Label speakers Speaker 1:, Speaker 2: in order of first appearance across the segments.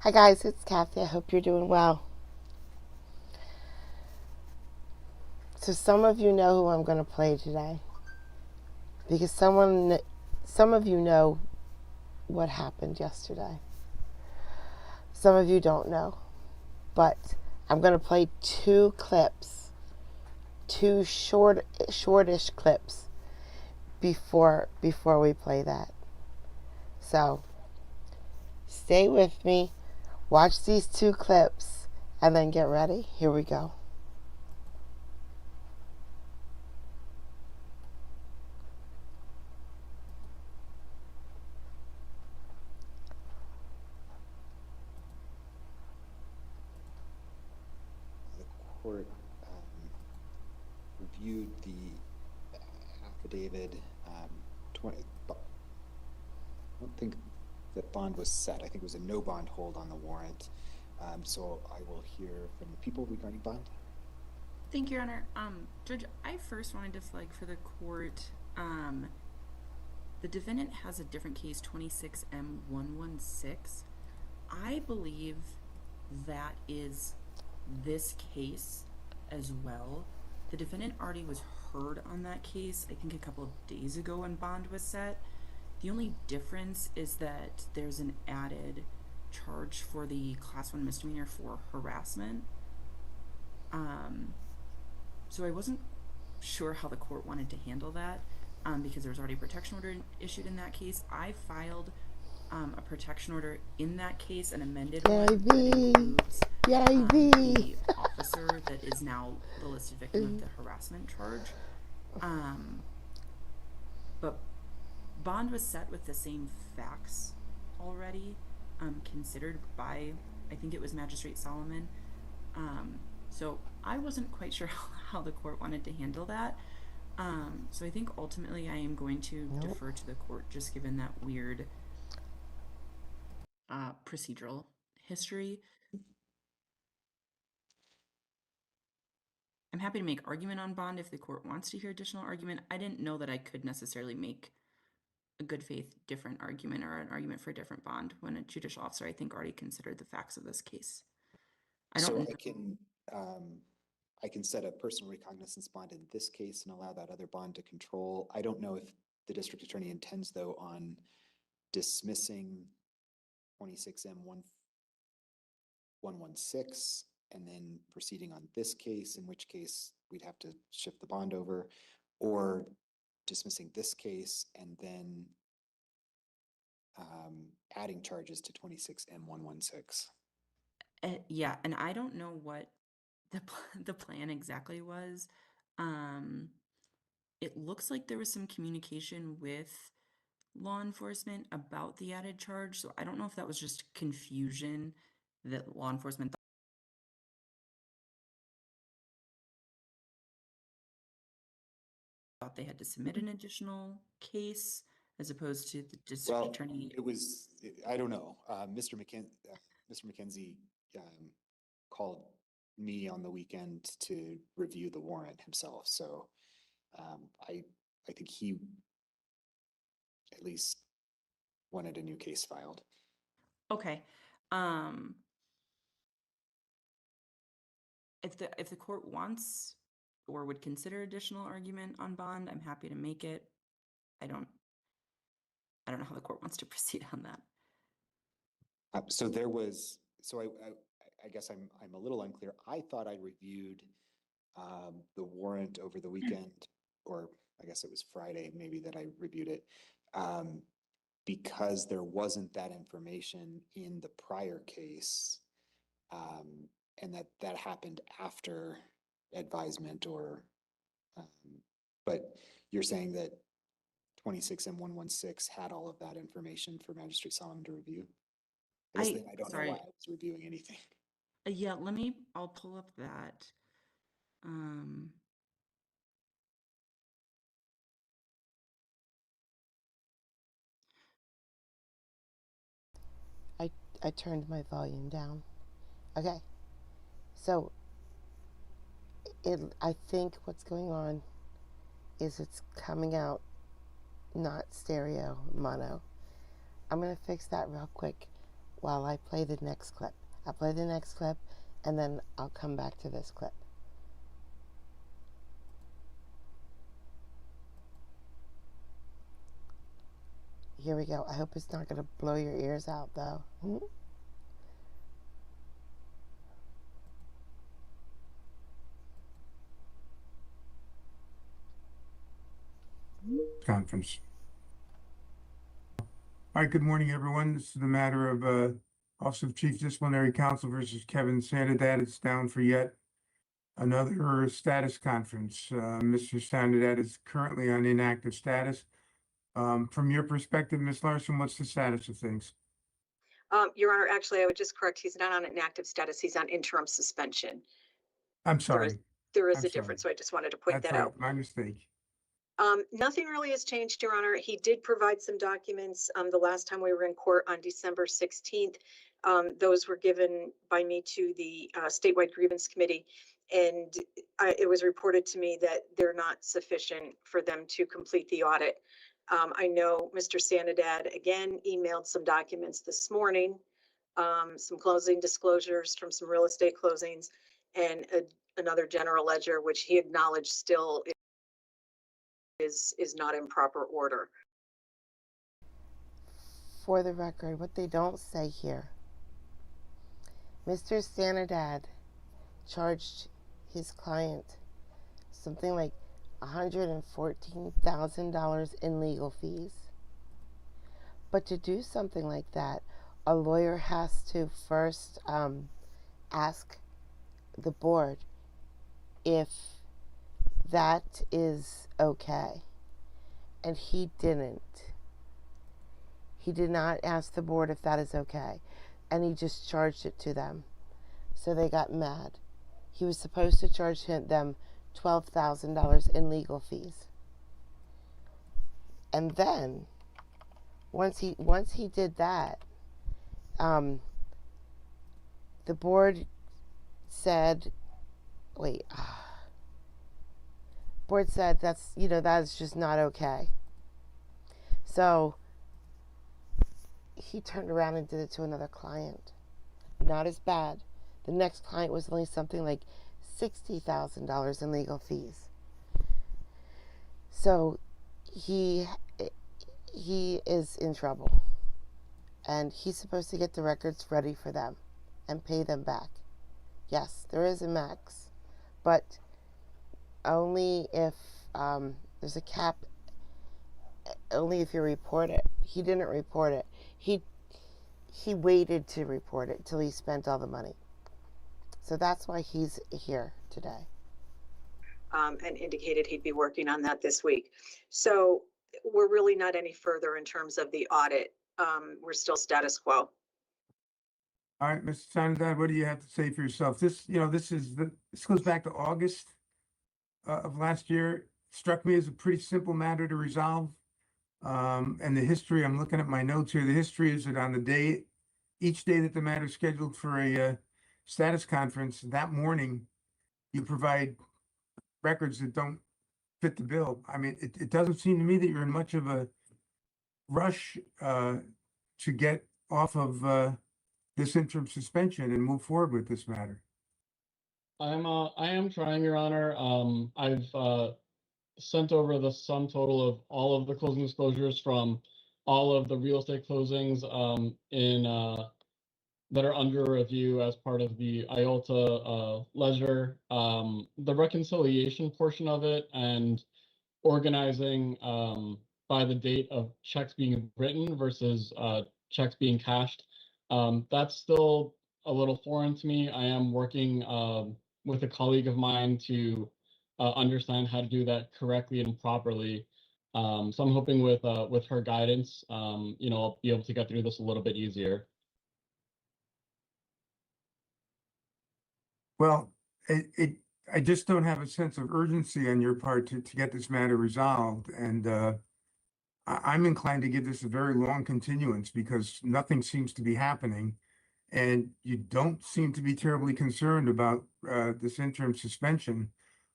Speaker 1: Hi guys, it's Kathy. I hope you're doing well. So some of you know who I'm going to play today because some of you know what happened yesterday. Some of you don't know, but I'm going to play two clips, two shortish clips before we play that. So stay with me, watch these two clips, and then get ready. Here we go.
Speaker 2: The court reviewed the affidavit. 20, I don't think that bond was set. I think it was a no bond hold on the warrant. So I will hear from the people regarding bond.
Speaker 3: Thank you, Your Honor. Judge, I first wanted to flag for the court. The defendant has a different case, 26M116. I believe that is this case as well. The defendant already was heard on that case, I think a couple of days ago when bond was set. The only difference is that there's an added charge for the class 1 misdemeanor for harassment. So I wasn't sure how the court wanted to handle that because there was already a protection order issued in that case. I filed a protection order in that case, an amended one that includes the officer that is now the listed victim of the harassment charge. But bond was set with the same facts already, considered by, I think it was Magistrate Solomon. So I wasn't quite sure how the court wanted to handle that. So I think ultimately I am going to defer to the court, just given that weird procedural history. I'm happy to make argument on bond if the court wants to hear additional argument. I didn't know that I could necessarily make a good faith different argument or an argument for a different bond when a judicial officer, I think, already considered the facts of this case. I don't
Speaker 2: So
Speaker 3: know.
Speaker 2: I can set a personal recognizance bond in this case and allow that other bond to control. I don't know if the district attorney intends, though, on dismissing 26M116 and then proceeding on this case, in which case we'd have to shift the bond over, or dismissing this case and then adding charges to 26M116.
Speaker 3: Yeah, and I don't know what the plan exactly was. Um, it looks like there was some communication with law enforcement about the added charge, so I don't know if that was just confusion that law enforcement thought they had to submit an additional case as opposed to the district
Speaker 2: Well,
Speaker 3: attorney.
Speaker 2: I don't know. Mr. McKenzie called me on the weekend to review the warrant himself. So I think he at least wanted a new case filed.
Speaker 3: Okay. Um, if the court wants or would consider additional argument on bond, I'm happy to make it. I don't I don't know how the court wants to proceed on that.
Speaker 2: So there was, so I guess I'm a little unclear. I thought I reviewed the warrant over the weekend, or I guess it was Friday maybe that I reviewed it, because there wasn't that information in the prior case, and that happened after advisement um, but you're saying that 26M116 had all of that information for Magistrate Solomon to review? I guess then I don't know why
Speaker 3: Sorry.
Speaker 2: I was reviewing anything.
Speaker 3: Yeah, I'll pull up that. Um,
Speaker 1: I turned my volume down. Okay. So I think what's going on is it's coming out not stereo, mono. I'm going to fix that real quick. while I play the next clip. I'll play the next clip and then I'll come back to this clip. Here we go. I hope it's not going to blow your ears out though.
Speaker 4: Conference. All right, good morning, everyone. This is the matter of Office of Chief Disciplinary Counsel versus Kevin Sanidad. It's down for yet another status conference. Mr. Sanidad is currently on inactive status. From your perspective, Ms. Larson, what's the status of things?
Speaker 5: Your Honor, actually, I would just correct, he's not on inactive status, he's on interim suspension.
Speaker 4: I'm sorry.
Speaker 5: There is
Speaker 4: I'm
Speaker 5: a difference, so
Speaker 4: sorry.
Speaker 5: I just wanted to point
Speaker 4: That's
Speaker 5: that
Speaker 4: right,
Speaker 5: out.
Speaker 4: my mistake.
Speaker 5: Nothing really has changed, Your Honor. He did provide some documents the last time we were in court on December 16th. Those were given by me to the statewide grievance committee, and it was reported to me that they're not sufficient for them to complete the audit. I know Mr. Sanidad again emailed some documents this morning, some closing disclosures from some real estate closings, and another general ledger, which he acknowledged still is not in proper order.
Speaker 1: For the record, what they don't say here, Mr. Sanidad charged his client something like $114,000 in legal fees. But to do something like that, a lawyer has to first ask the board if that is okay. And he didn't. He did not ask the board if that is okay. And he just charged it to them. So they got mad. He was supposed to charge them $12,000 in legal fees. And then, once he did that, the board said, board said that's just not okay. So he turned around and did it to another client. Not as bad. The next client was only something like $60,000 in legal fees. So he is in trouble. And he's supposed to get the records ready for them and pay them back. Yes, there is a max, but only if there's a cap, only if you report it. He didn't report it. He waited to report it till he spent all the money. So that's why he's here today.
Speaker 5: And indicated he'd be working on that this week. So we're really not any further in terms of the audit. We're still status quo.
Speaker 4: All right, Mr. Sanidad, what do you have to say for yourself? This goes back to August of last year. Struck me as a pretty simple matter to resolve. And the history, I'm looking at my notes here. The history is that on the day, each day that the matter is scheduled for a status conference, that morning, you provide records that don't fit the bill. I mean, it doesn't seem to me that you're in much of a rush to get off of this interim suspension and move forward with this matter.
Speaker 6: I am trying, Your Honor. I've sent over the sum total of all of the closing disclosures from all of the real estate closings that are under review as part of the IOLTA ledger. The reconciliation portion of it and organizing by the date of checks being written versus checks being cashed. That's still a little foreign to me. I am working with a colleague of mine to understand how to do that correctly and properly. So I'm hoping with her guidance, I'll be able to get through this a little bit easier.
Speaker 4: Well, I just don't have a sense of urgency on your part to get this matter resolved. And I'm inclined to give this a very long continuance because nothing seems to be happening. And you don't seem to be terribly concerned about this interim suspension.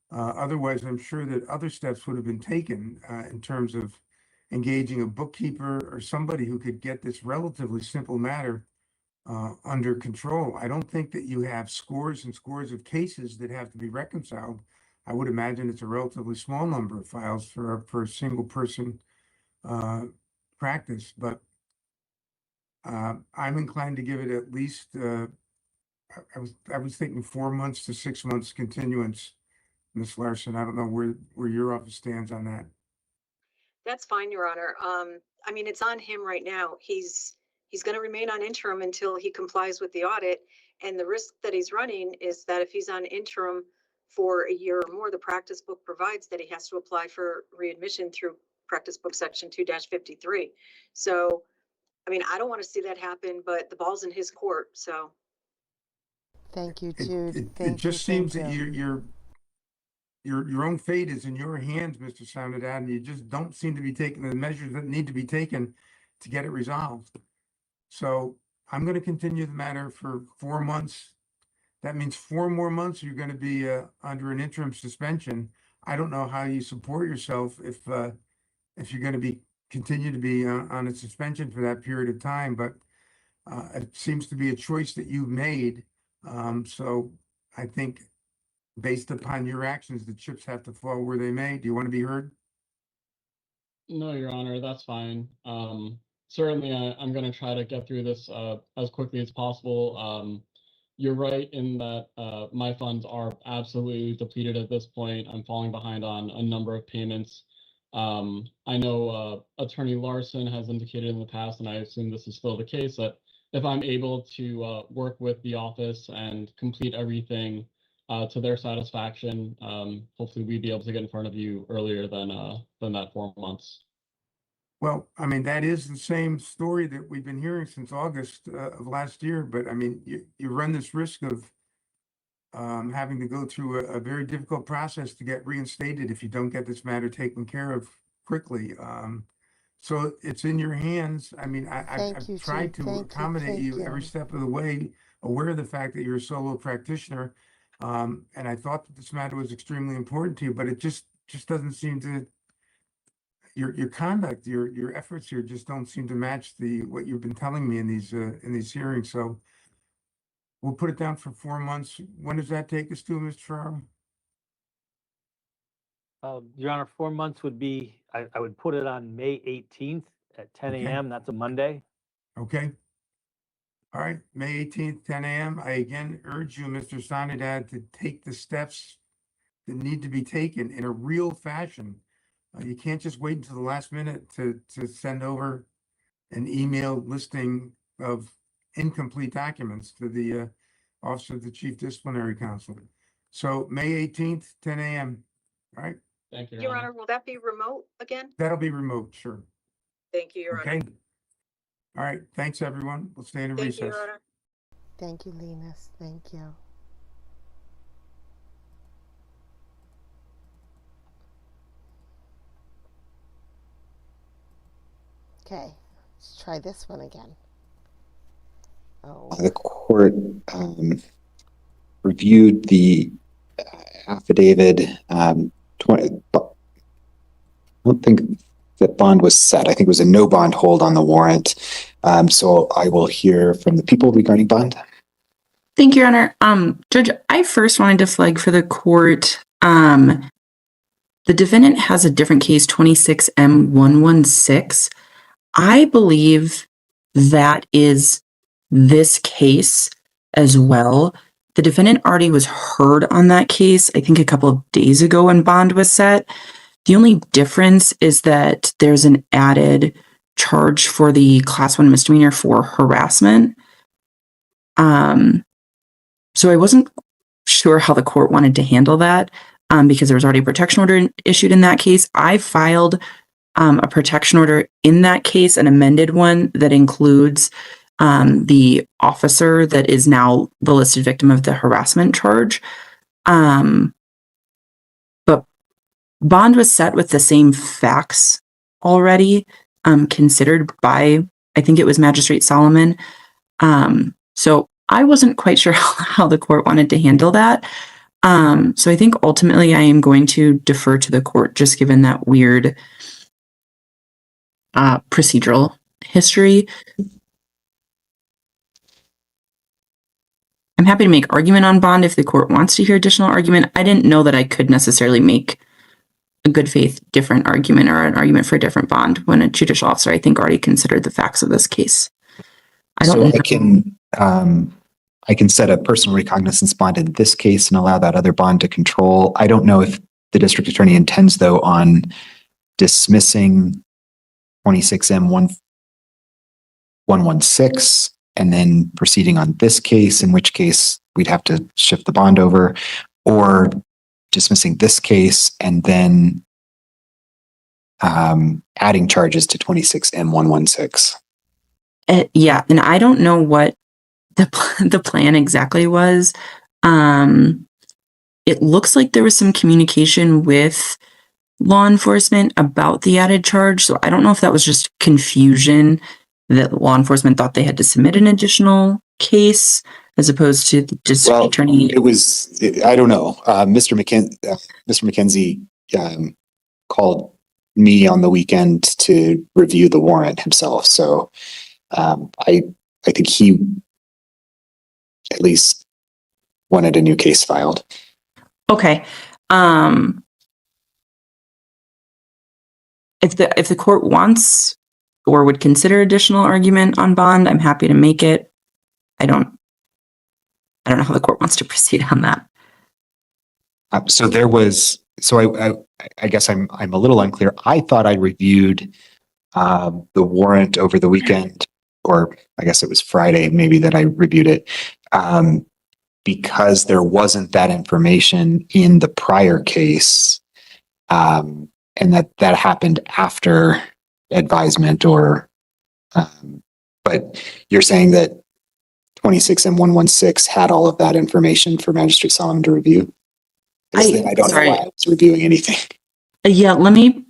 Speaker 4: Otherwise, I'm sure that other steps would have been taken in terms of engaging a bookkeeper or somebody who could get this relatively simple matter under control. I don't think that you have scores and scores of cases that have to be reconciled. I would imagine it's a relatively small number of files for a single person practice, but I'm inclined to give it at least I was thinking 4 months to 6 months continuance, Ms. Larson. I don't know where your office stands on that.
Speaker 5: That's fine, Your Honor. I mean, it's on him right now. He's going to remain on interim until he complies with the audit. And the risk that he's running is that if he's on interim for a year or more, the practice book provides that he has to apply for readmission through practice book section 2-53. So, I mean, I don't want to see that happen, but the ball's in his court. So.
Speaker 1: Thank you,
Speaker 4: It,
Speaker 1: Jude.
Speaker 4: it,
Speaker 1: Thank
Speaker 4: it just
Speaker 1: you,
Speaker 4: seems
Speaker 1: thank
Speaker 4: that
Speaker 1: you.
Speaker 4: your own fate is in your hands, Mr. Soledad, and you just don't seem to be taking the measures that need to be taken to get it resolved. So I'm going to continue the matter for 4 months. That means 4 more months you're going to be under an interim suspension. I don't know how you support yourself if you're going to continue to be on a suspension for that period of time, but it seems to be a choice that you've made. So I think based upon your actions, the chips have to fall where they may. Do you want to be heard?
Speaker 6: No, Your Honor, that's fine. Certainly, I'm going to try to get through this as quickly as possible. You're right in that my funds are absolutely depleted at this point. I'm falling behind on a number of payments. I know Attorney Larson has indicated in the past, and I assume this is still the case, that if I'm able to work with the office and complete everything to their satisfaction, hopefully we'd be able to get in front of you earlier than that 4 months.
Speaker 4: Well, I mean, that is the same story that we've been hearing since August of last year. But I mean, you run this risk of having to go through a very difficult process to get reinstated if you don't get this matter taken care of quickly. So it's in your hands. I mean,
Speaker 1: Thank you,
Speaker 4: I've tried
Speaker 1: Jude.
Speaker 4: to
Speaker 1: Thank you,
Speaker 4: accommodate
Speaker 1: thank
Speaker 4: you
Speaker 1: you.
Speaker 4: every step of the way, aware of the fact that you're a solo practitioner. And I thought that this matter was extremely important to you, but it just doesn't seem to, your conduct, your efforts here just don't seem to match what you've been telling me in these hearings. So we'll put it down for 4 months. When does that take us to, Mr. Farrell?
Speaker 7: Your Honor, 4 months would be, I would put it on May 18th at 10
Speaker 4: Okay.
Speaker 7: a.m. That's a Monday.
Speaker 4: Okay. All right, May 18th, 10 a.m. I again urge you, Mr. Sonidad, to take the steps that need to be taken in a real fashion. You can't just wait until the last minute to send over an email listing of incomplete documents to the Office of the Chief Disciplinary Counsel. So May 18th, 10 a.m. All right.
Speaker 6: Thank you,
Speaker 5: Your Honor, will that be remote again?
Speaker 4: That'll be remote, sure.
Speaker 5: Thank you, Your
Speaker 4: Okay.
Speaker 5: Honor.
Speaker 4: All right. Thanks, everyone. We'll stay in a
Speaker 5: Thank you,
Speaker 4: recess.
Speaker 5: Your Honor.
Speaker 1: Thank you, Linus. Thank you. Okay, let's try this one again. Oh,
Speaker 2: The court reviewed the affidavit. 20, I don't think that bond was set. I think it was a no bond hold on the warrant. So I will hear from the people regarding bond.
Speaker 3: Thank you, Your Honor. Judge, I first wanted to flag for the court. The defendant has a different case, 26M116. I believe that is this case as well. The defendant already was heard on that case, I think a couple of days ago when bond was set. The only difference is that there's an added charge for the class 1 misdemeanor for harassment. So I wasn't sure how the court wanted to handle that because there was already a protection order issued in that case. I filed a protection order in that case, an amended one that includes the officer that is now the listed victim of the harassment charge. But bond was set with the same facts already considered by, I think it was Magistrate Solomon. So I wasn't quite sure how the court wanted to handle that. So I think ultimately I am going to defer to the court, just given that weird procedural history. I'm happy to make argument on bond if the court wants to hear additional argument. I didn't know that I could necessarily make a good faith different argument or an argument for a different bond when a judicial officer, I think, already considered the facts of this case. I don't know.
Speaker 2: I can set a personal recognizance bond in this case and allow that other bond to control. I don't know if the district attorney intends, though, on dismissing 26M 116 and then proceeding on this case, in which case we'd have to shift the bond over, or dismissing this case and then adding charges to 26M 116.
Speaker 3: Yeah, and I don't know what the plan exactly was. It looks like there was some communication with law enforcement about the added charge. So I don't know if that was just confusion that law enforcement thought they had to submit an additional case as opposed to the district attorney.
Speaker 2: I don't know. Mr. McKenzie called me on the weekend to review the warrant himself. So I think he at least wanted a new case filed.
Speaker 3: Okay. If the court wants or would consider additional argument on bond, I'm happy to make it. I don't know how the court wants to proceed on that.
Speaker 2: I guess I'm a little unclear. I thought I reviewed the warrant over the weekend, or I guess it was Friday maybe that I reviewed it, because there wasn't that information in the prior case, and that happened after advisement, or but you're saying that 26M 116 had all of that information for Magistrate Solomon to review? I don't know why I was reviewing anything.
Speaker 3: Yeah,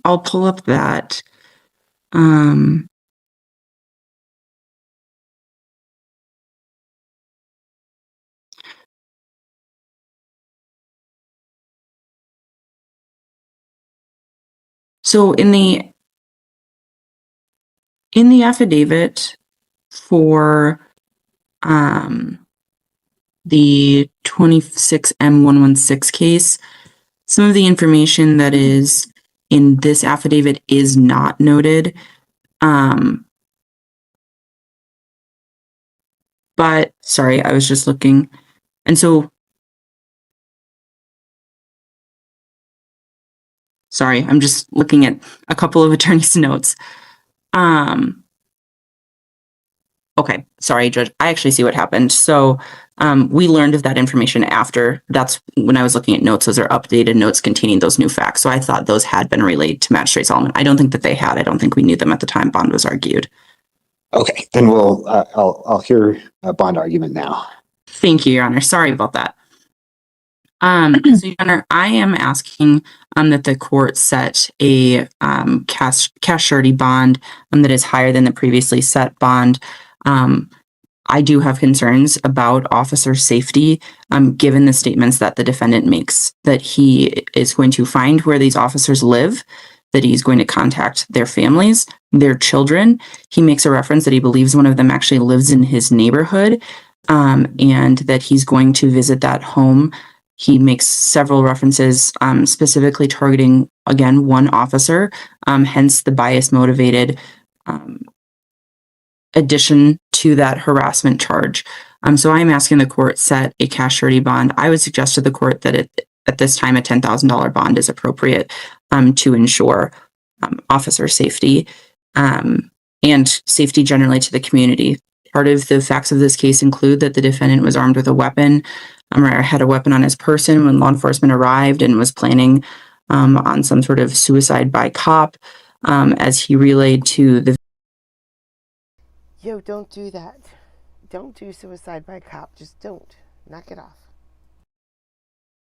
Speaker 3: I'll pull up that. So in the affidavit for the 26M116 case, some of the information that is in this affidavit is not noted. But sorry, I was just looking. And so, sorry, I'm just looking at a couple of attorney's notes. Okay, sorry, Judge. I actually see what happened. So we learned of that information after. That's when I was looking at notes. Those are updated notes containing those new facts. So I thought those had been relayed to Magistrate Solomon. I don't think that they had. I don't think we knew them at the time bond was argued.
Speaker 2: Okay, then I'll hear a bond argument now.
Speaker 3: Thank you, Your Honor. Sorry about that. So, Your Honor, I am asking that the court set a cash surety bond that is higher than the previously set bond. I do have concerns about officer safety, given the statements that the defendant makes, that he is going to find where these officers live, that he's going to contact their families, their children. He makes a reference that he believes one of them actually lives in his neighborhood, and that he's going to visit that home. He makes several references, specifically targeting, again, one officer, hence the bias-motivated addition to that harassment charge. So I'm asking the court set a cash surety bond. I would suggest to the court that at this time, a $10,000 bond is appropriate to ensure officer safety and safety generally to the community. Part of the facts of this case include that the defendant was armed with a weapon, or had a weapon on his person when law enforcement arrived and was planning on some sort of suicide by cop, as he relayed to the
Speaker 1: Yo, don't do that. Don't do suicide by cop. Just don't. Knock it off.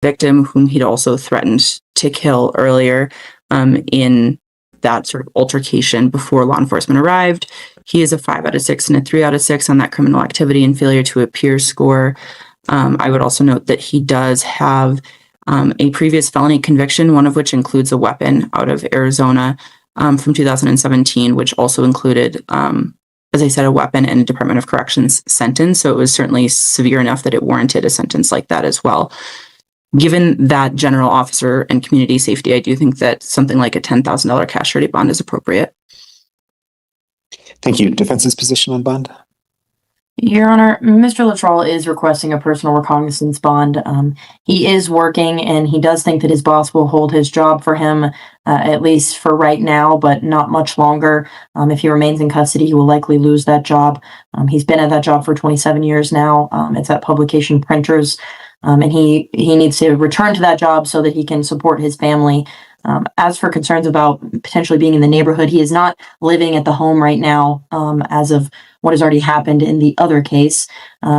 Speaker 3: victim, whom he'd also threatened to kill earlier in that sort of altercation before law enforcement arrived. He is a 5 out of 6 and a 3 out of 6 on that criminal activity and failure to appear score. I would also note that he does have a previous felony conviction, one of which includes a weapon out of Arizona from 2017, which also included
Speaker 8: as I said, a weapon and a Department of Corrections sentence. So it was certainly severe enough that it warranted a sentence like that as well. Given that general officer and community safety, I do think that something like a $10,000 cash surety bond is appropriate.
Speaker 2: Thank you. Defense's position on bond?
Speaker 9: Your Honor, Mr. Luttrell is requesting a personal recognizance bond. He is working and he does think that his boss will hold his job for him, at least for right now, but not much longer. If he remains in custody, he will likely lose that job. He's been at that job for 27 years now. It's at Publication Printers. And he needs to return to that job so that he can support his family. As for concerns about potentially being in the neighborhood, he is not living at the home right now, as of what has already happened in the other case.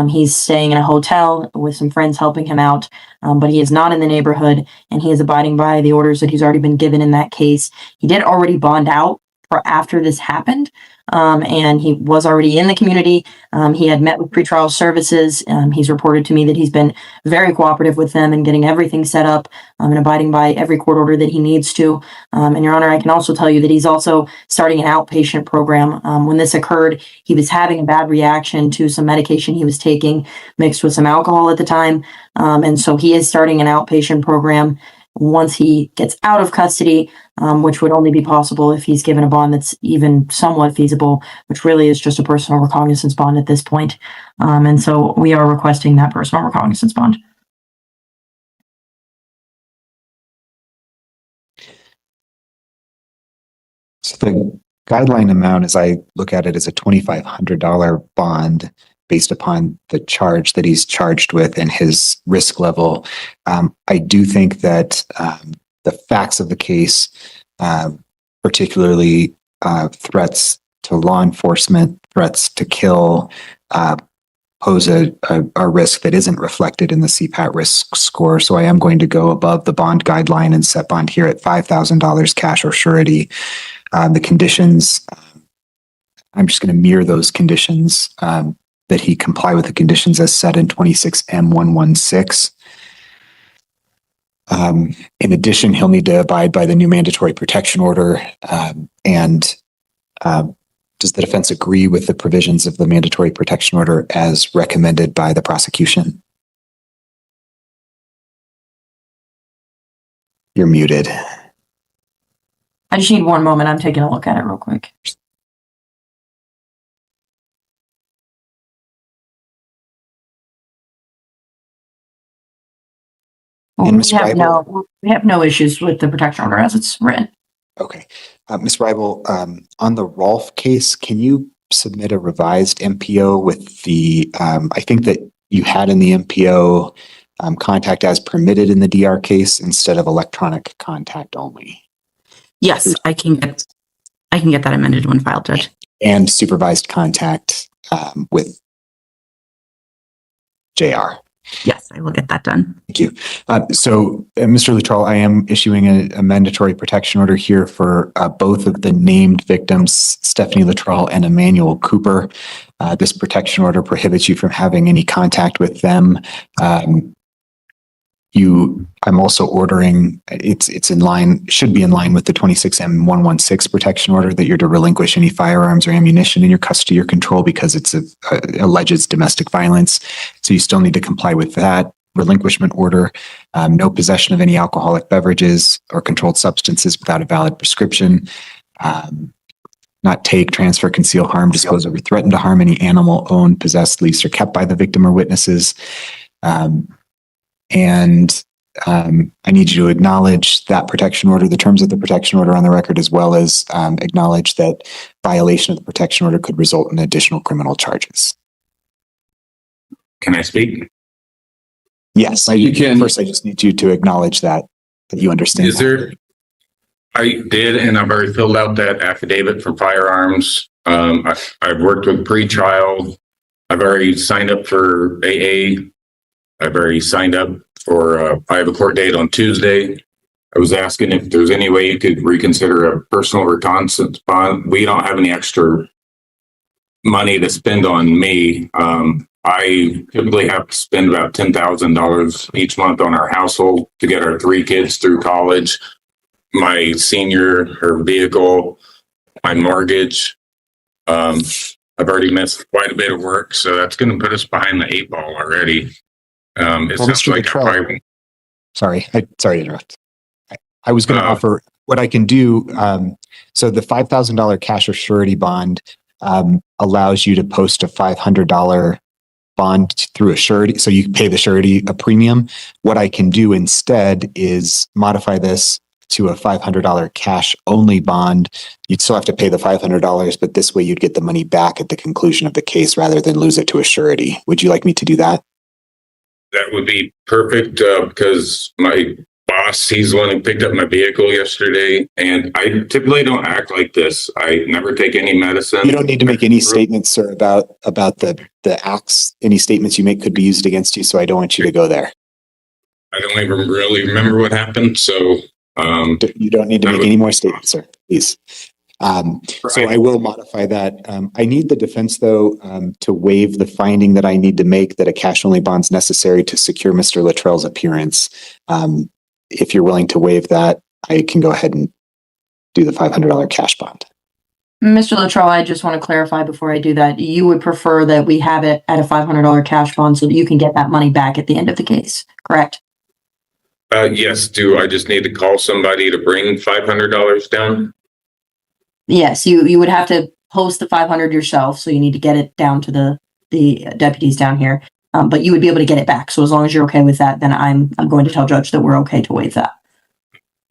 Speaker 9: He's staying in a hotel with some friends helping him out, but he is not in the neighborhood and he is abiding by the orders that he's already been given in that case. He did already bond out for after this happened. And he was already in the community. He had met with pretrial services. He's reported to me that he's been very cooperative with them and getting everything set up and abiding by every court order that he needs to. And Your Honor, I can also tell you that he's also starting an outpatient program. When this occurred, he was having a bad reaction to some medication he was taking mixed with some alcohol at the time. And so he is starting an outpatient program once he gets out of custody, which would only be possible if he's given a bond that's even somewhat feasible, which really is just a personal recognizance bond at this point. And so we are requesting that personal recognizance bond.
Speaker 2: So the guideline amount, as I look at it, is a $2,500 bond based upon the charge that he's charged with and his risk level. I do think that the facts of the case, particularly threats to law enforcement, threats to kill, pose a risk that isn't reflected in the CPAT risk score. So I am going to go above the bond guideline and set bond here at $5,000 cash or surety. The conditions, I'm just going to mirror those conditions, that he comply with the conditions as set in 26M116. In addition, he'll need to abide by the new mandatory protection order. And does the defense agree with the provisions of the mandatory protection order as recommended by the prosecution? You're muted.
Speaker 9: I just need one moment. I'm taking a look at it real quick.
Speaker 2: And Ms.
Speaker 9: We have no issues with the protection order as it's written.
Speaker 2: Okay. Ms. Reibel, on the Rolfe case, can you submit a revised MPO with the, I think that you had in the MPO contact as permitted in the DR case instead of electronic contact only?
Speaker 8: Yes, I can get that amended when filed, Judge.
Speaker 2: And supervised contact with JR.
Speaker 8: Yes, I will get that done.
Speaker 2: Thank you. So, Mr. Luttrell, I am issuing a mandatory protection order here for both of the named victims, Stephanie Luttrell and Emmanuel Cooper. This protection order prohibits you from having any contact with them. I'm also ordering, it's in line, should be in line with the 26M116 protection order, that you're to relinquish any firearms or ammunition in your custody or control because it's alleged domestic violence. So you still need to comply with that relinquishment order. No possession of any alcoholic beverages or controlled substances without a valid prescription. Not take, transfer, conceal, harm, dispose of, or threaten to harm any animal owned, possessed, leased, or kept by the victim or witnesses. I need you to acknowledge that protection order, the terms of the protection order on the record, as well as acknowledge that violation of the protection order could result in additional criminal charges.
Speaker 10: Can I speak?
Speaker 2: Yes,
Speaker 10: You can.
Speaker 2: First, I just need you to acknowledge that you understand.
Speaker 10: Is there? I did, and I've already filled out that affidavit for firearms. I've worked with pretrial. I've already signed up for AA. I've already signed up for, I have a court date on Tuesday. I was asking if there's any way you could reconsider a personal reconnaissance bond. We don't have any extra money to spend on me. I typically have to spend about $10,000 each month on our household to get our 3 kids through college, my senior, her vehicle, my mortgage. I I've already missed quite a bit of work, so that's going to put us behind the 8 ball already. It
Speaker 2: Well,
Speaker 10: sounds
Speaker 2: Mr.
Speaker 10: like I
Speaker 2: Luttrell,
Speaker 10: probably,
Speaker 2: sorry to interrupt. I was going to
Speaker 10: Uh,
Speaker 2: offer what I can do. So the $5,000 cash or surety bond allows you to post a $500 bond through a surety. So you pay the surety a premium. What I can do instead is modify this to a $500 cash only bond. You'd still have to pay the $500, but this way you'd get the money back at the conclusion of the case rather than lose it to a surety. Would you like me to do that?
Speaker 10: that would be perfect because my boss, he's the one who picked up my vehicle yesterday, and I typically don't act like this. I never take any medicine.
Speaker 2: You don't need to make any statements, sir, about the acts. Any statements you make could be used against you, so I don't want you to go there.
Speaker 10: I don't even really remember what happened, so
Speaker 2: You don't need to make any more statements, sir, please. So I will modify that. I need the defense, though, to waive the finding that I need to make that a cash-only bond is necessary to secure Mr. Luttrell's appearance. If you're willing to waive that, I can go ahead and do the $500 cash bond.
Speaker 9: Mr. Luttrell, I just want to clarify before I do that, you would prefer that we have it at a $500 cash bond so that you can get that money back at the end of the case, correct?
Speaker 10: yes, do I just need to call somebody to bring $500 down?
Speaker 9: Yes, you would have to post the 500 yourself, so you need to get it down to the deputies down here. But you would be able to get it back. So as long as you're okay with that, then I'm going to tell Judge that we're okay to waive that.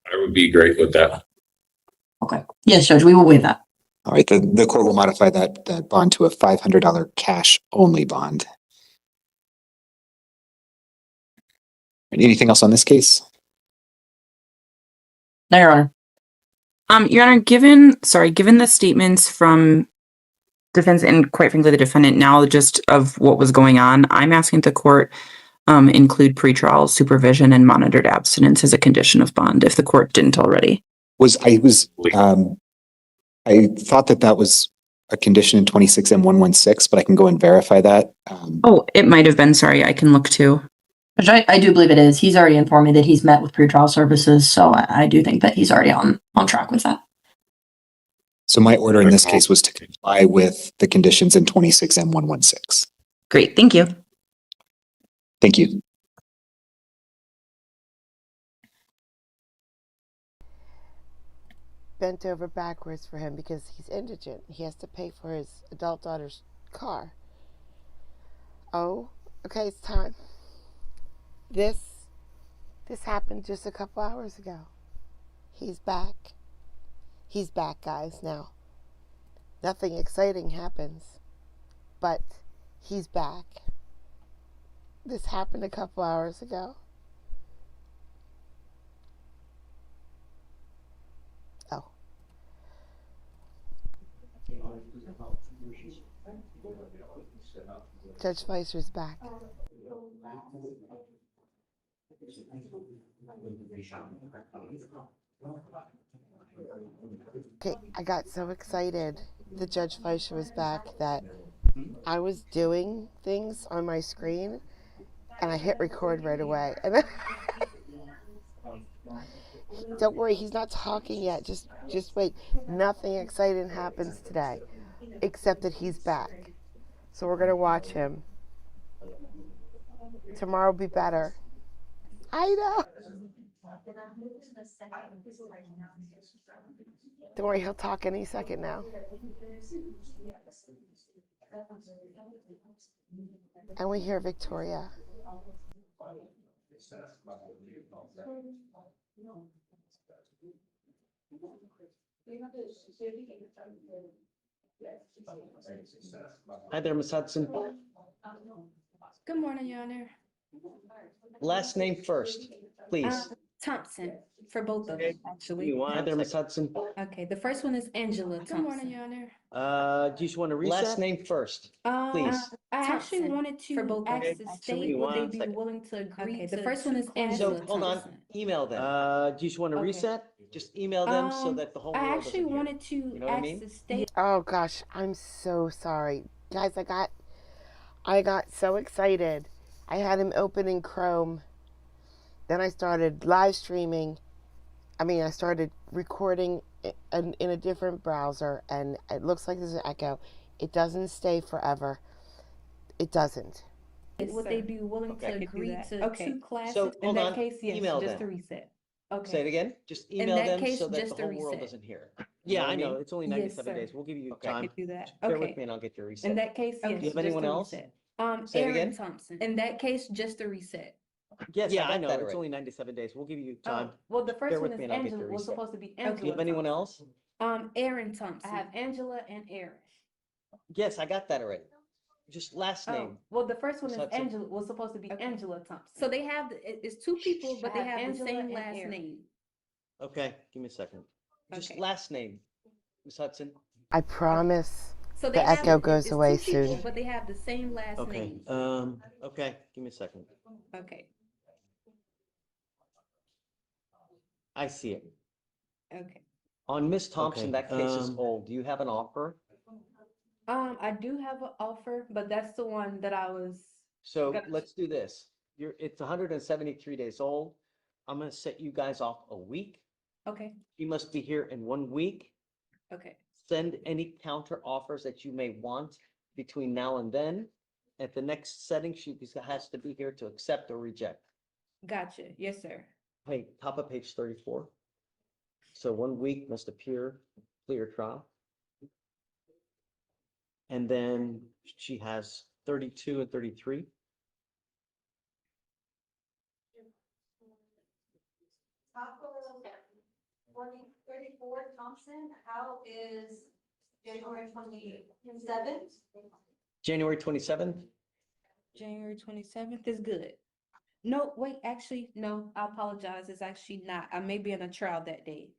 Speaker 10: I would be great with that.
Speaker 9: Okay. Yes, Judge, we will waive that.
Speaker 2: All right, the court will modify that bond to a $500 cash only bond. Anything else on this case?
Speaker 9: No, Your Honor.
Speaker 8: Your Honor, given the statements from defense and quite frankly the defendant now just of what was going on, I'm asking the court include pretrial supervision and monitored abstinence as a condition of bond if the court didn't already.
Speaker 2: I thought that was a condition in 26M116, but I can go and verify that.
Speaker 8: It might have been. Sorry, I can look too.
Speaker 9: Judge, I do believe it is. He's already informed me that he's met with pretrial services, so I do think that he's already on track with that.
Speaker 2: So my order in this case was to comply with the conditions in 26M116.
Speaker 8: Great, thank you.
Speaker 2: Thank you.
Speaker 1: Bent over backwards for him because he's indigent. He has to pay for his adult daughter's car. Oh, okay, it's time. This happened just a couple hours ago. He's back. He's back, guys, now. Nothing exciting happens, but he's back. This happened a couple hours ago. Oh. Judge Fleischer's back. Okay, I got so excited that Judge Fleischer was back that I was doing things on my screen and I hit record right away. And then don't worry, he's not talking yet. Just wait. Nothing exciting happens today except that he's back. So we're going to watch him. Tomorrow will be better. I know. Don't worry, he'll talk any second now. And we hear Victoria.
Speaker 11: Hi there, Ms. Hudson.
Speaker 12: Good morning, Your Honor.
Speaker 11: Last name first, please.
Speaker 12: Thompson, for both of them, actually.
Speaker 11: Hi there, Ms. Hudson.
Speaker 12: Okay, the first one is Angela Thompson. Good morning, Your Honor.
Speaker 11: Do you just want to reset? Last name first, please.
Speaker 12: I actually wanted to ask the state, would they be willing to agree? Okay, the first one is Angela
Speaker 11: So, hold on,
Speaker 12: Thompson.
Speaker 11: email them. Do you just want to reset? Just email them so that the whole world
Speaker 12: I
Speaker 11: doesn't
Speaker 12: actually
Speaker 11: hear.
Speaker 12: wanted to
Speaker 11: You know what I
Speaker 12: ask
Speaker 11: mean?
Speaker 12: the state.
Speaker 1: Oh gosh, I'm so sorry. Guys, I got so excited. I had him open in Chrome. Then I started live streaming. I started recording in a different browser, and it looks like there's an echo. It doesn't stay forever. It doesn't.
Speaker 12: Would they be willing to
Speaker 11: Okay.
Speaker 12: agree to two classes?
Speaker 11: So,
Speaker 12: In
Speaker 11: hold
Speaker 12: that
Speaker 11: on.
Speaker 12: case, yes,
Speaker 11: Email
Speaker 12: just to
Speaker 11: them.
Speaker 12: reset.
Speaker 11: Say it
Speaker 12: Okay.
Speaker 11: again, just
Speaker 12: In
Speaker 11: email
Speaker 12: that
Speaker 11: them
Speaker 12: case,
Speaker 11: so that the
Speaker 12: just to
Speaker 11: whole world
Speaker 12: reset.
Speaker 11: doesn't hear it. Yeah, I know, it's only
Speaker 12: Yes,
Speaker 11: 97
Speaker 12: sir.
Speaker 11: days. We'll give you
Speaker 12: I
Speaker 11: time.
Speaker 12: could do that.
Speaker 11: Bear with
Speaker 12: Okay.
Speaker 11: me and I'll get your
Speaker 12: In
Speaker 11: reset.
Speaker 12: that case, yes.
Speaker 11: Do you have
Speaker 12: just
Speaker 11: anyone
Speaker 12: to
Speaker 11: else?
Speaker 12: reset.
Speaker 11: Say it
Speaker 12: Aaron
Speaker 11: again?
Speaker 12: Thompson. In that case, just to reset.
Speaker 11: Yes, yeah, I know, it's only 97 days. We'll give you time.
Speaker 12: Well, the
Speaker 11: Bear
Speaker 12: first
Speaker 11: with
Speaker 12: one
Speaker 11: me
Speaker 12: is
Speaker 11: and I'll get
Speaker 12: Angela,
Speaker 11: your
Speaker 12: was
Speaker 11: reset.
Speaker 12: supposed to be
Speaker 11: Do you
Speaker 12: Angela
Speaker 11: have anyone
Speaker 12: Thompson.
Speaker 11: else?
Speaker 12: Aaron Thompson. I have Angela and Aaron.
Speaker 11: Yes, I got that already. Just last name.
Speaker 12: Well, the first one is
Speaker 11: Hudson.
Speaker 12: Angela, was supposed to be Angela Thompson. So they have, it's two people, but they have the same last name.
Speaker 11: Okay, give me a second. Just
Speaker 12: Okay.
Speaker 11: last name, Ms. Hudson.
Speaker 1: I promise
Speaker 12: So they
Speaker 1: the
Speaker 12: have,
Speaker 1: echo goes
Speaker 12: it's
Speaker 1: away
Speaker 12: two people,
Speaker 1: soon.
Speaker 12: but they have the same last
Speaker 11: Okay,
Speaker 12: name.
Speaker 11: okay, give me a second.
Speaker 12: Okay,
Speaker 11: I see it.
Speaker 12: okay.
Speaker 11: On Miss Thompson,
Speaker 10: Okay,
Speaker 11: that case is old. Do you have an offer?
Speaker 12: I do have an offer, but that's the one that I was.
Speaker 11: So
Speaker 12: Gotcha.
Speaker 11: let's do this. It's 173 days old. I'm gonna set you guys off a week.
Speaker 12: Okay,
Speaker 11: You must be here in 1 week.
Speaker 12: okay,
Speaker 11: Send any counter offers that you may want between now and then. At the next setting, she has to be here to accept or reject.
Speaker 12: gotcha. Yes, sir.
Speaker 11: Hey, top of page 34. So 1 week must appear clear trial. And then she has 32 and 33.
Speaker 13: Top of 34 Thompson, how is January 27th?
Speaker 11: January 27th.
Speaker 12: January 27th is good. No, wait, actually, no, I apologize. It's actually not. I may be in a trial that day.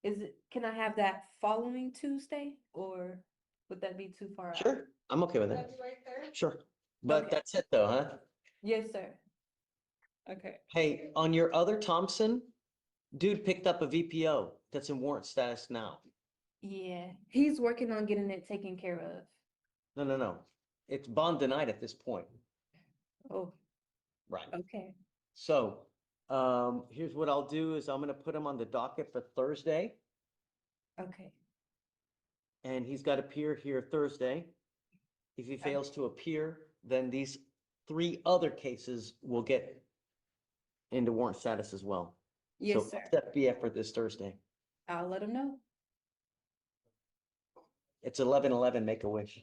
Speaker 12: Can I have that following Tuesday, or would that be too far out?
Speaker 11: Sure, I'm okay with that.
Speaker 13: February 3rd?
Speaker 11: Sure. But
Speaker 12: Okay.
Speaker 11: that's it though, huh?
Speaker 12: Yes, sir. Okay.
Speaker 11: Hey, on your other Thompson, dude picked up a VPO that's in warrant status now.
Speaker 12: Yeah, he's working on getting it taken care of.
Speaker 11: No. It's bond denied at this point.
Speaker 12: Oh,
Speaker 11: Right.
Speaker 12: okay.
Speaker 11: So, here's what I'll do is I'm gonna put him on the docket for Thursday,
Speaker 12: Okay.
Speaker 11: and he's got to appear here Thursday. If he fails to appear, then these 3 other cases will get into warrant status as well.
Speaker 12: Yes,
Speaker 11: So
Speaker 12: sir.
Speaker 11: FBF for this Thursday.
Speaker 12: I'll let him know.
Speaker 11: It's 11/11, make a wish.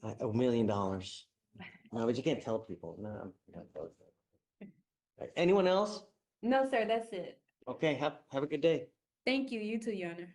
Speaker 11: $1 million. No, but you can't tell people. No, I'm not tell them. Right, anyone else?
Speaker 12: No, sir, that's it.
Speaker 11: Okay, have a good day.
Speaker 12: Thank you. You too, Your Honor.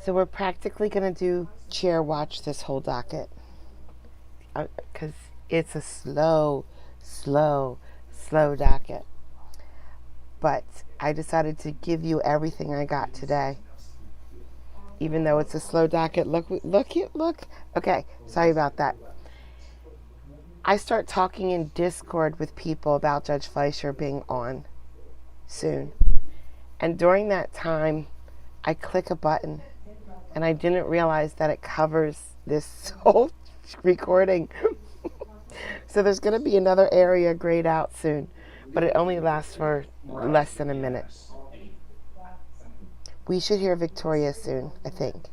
Speaker 1: So we're practically going to do chair watch this whole docket. Because it's a slow docket. But I decided to give you everything I got today. Even though it's a slow docket. Look. Okay, sorry about that. I start talking in Discord with people about Judge Fleischer being on soon. And during that time, I click a button. And I didn't realize that it covers this whole recording. So there's going to be another area grayed out soon. But it only lasts for less than a minute. We should hear Victoria soon, I think.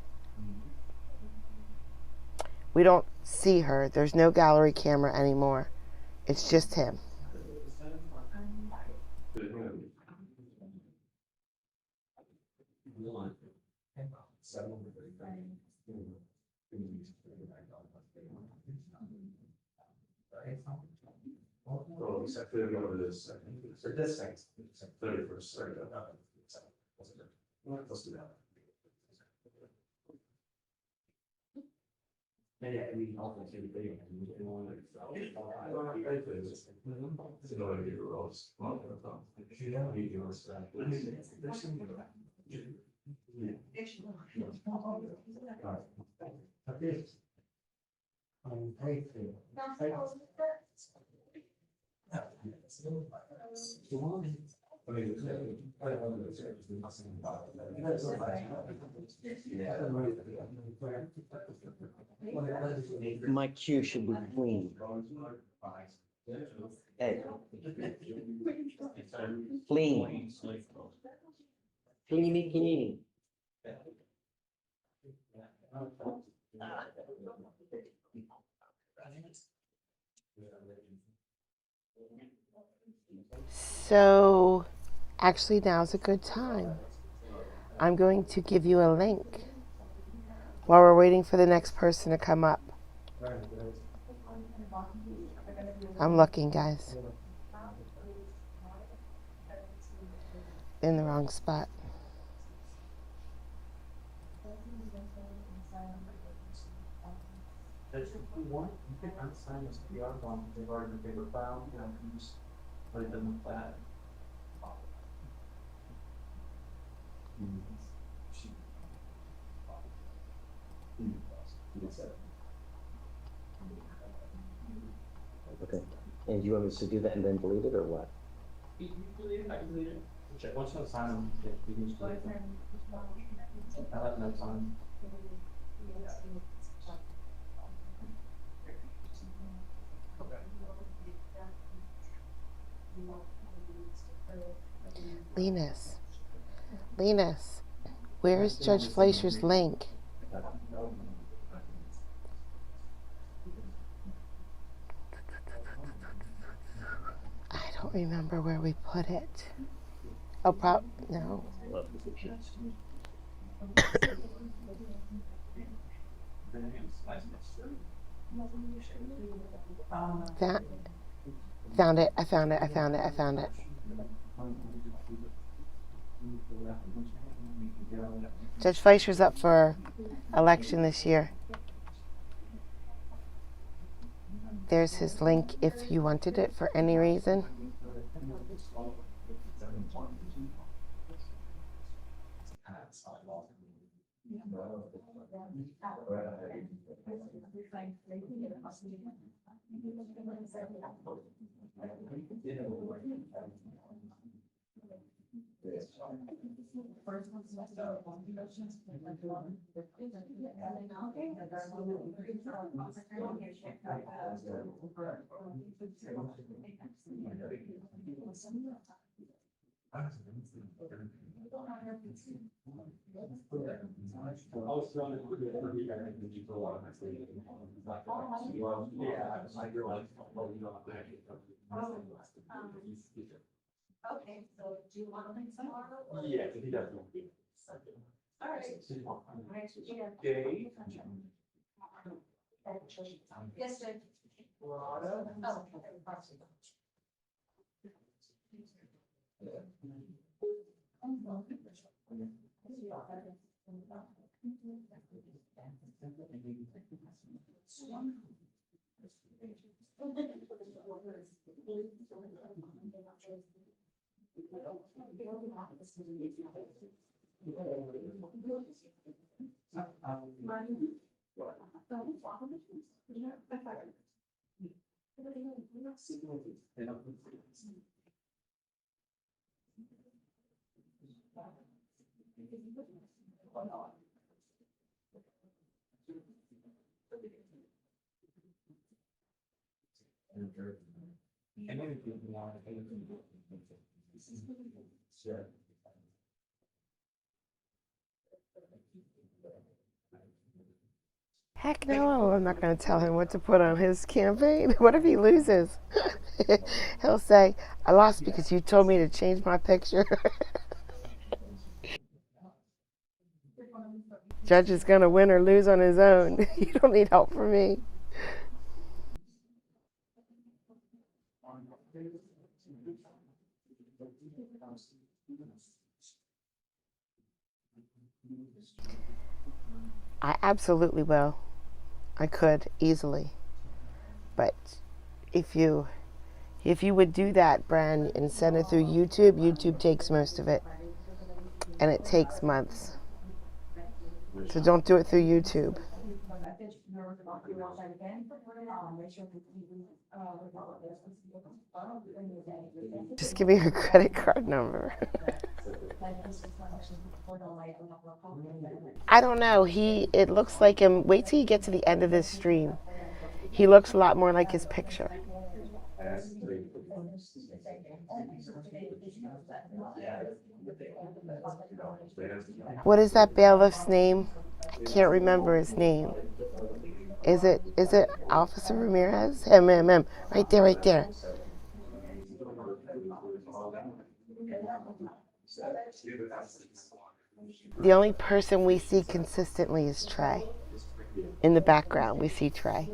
Speaker 1: We don't see her. There's no gallery camera anymore. It's just him.
Speaker 14: Let's do that.
Speaker 11: My cue should be clean. Hey. Clean. Cleany, cleany.
Speaker 1: So, actually, now's a good time. I'm going to give you a link while we're waiting for the next person to come up. I'm looking, guys. In the wrong spot.
Speaker 11: Okay. And you want me to do that and then delete it or what?
Speaker 1: Linus, where is Judge Fleischer's link? I don't remember where we put it. Oh, no. Found it. I found it. Judge Fleischer's up for election this year. There's his link if you wanted it for any reason.
Speaker 13: Okay, so do you want to link tomorrow? Yeah, he does. All right. Yes, sir.
Speaker 1: Heck no, I'm not going to tell him what to put on his campaign. What if he loses? He'll say, I lost because you told me to change my picture. Judge is going to win or lose on his own. You don't need help from me. I absolutely will. I could easily. But if you would do that, Bren, and send it through YouTube, YouTube takes most of it. And it takes months. So don't do it through YouTube. Just give me your credit card number. I don't know. It looks like him. Wait till you get to the end of this stream. He looks a lot more like his picture. What is that bailiff's name? I can't remember his name. Is it Officer Ramirez? M. Right there, right there. The only person we see consistently is Trey. In the background, we see Trey.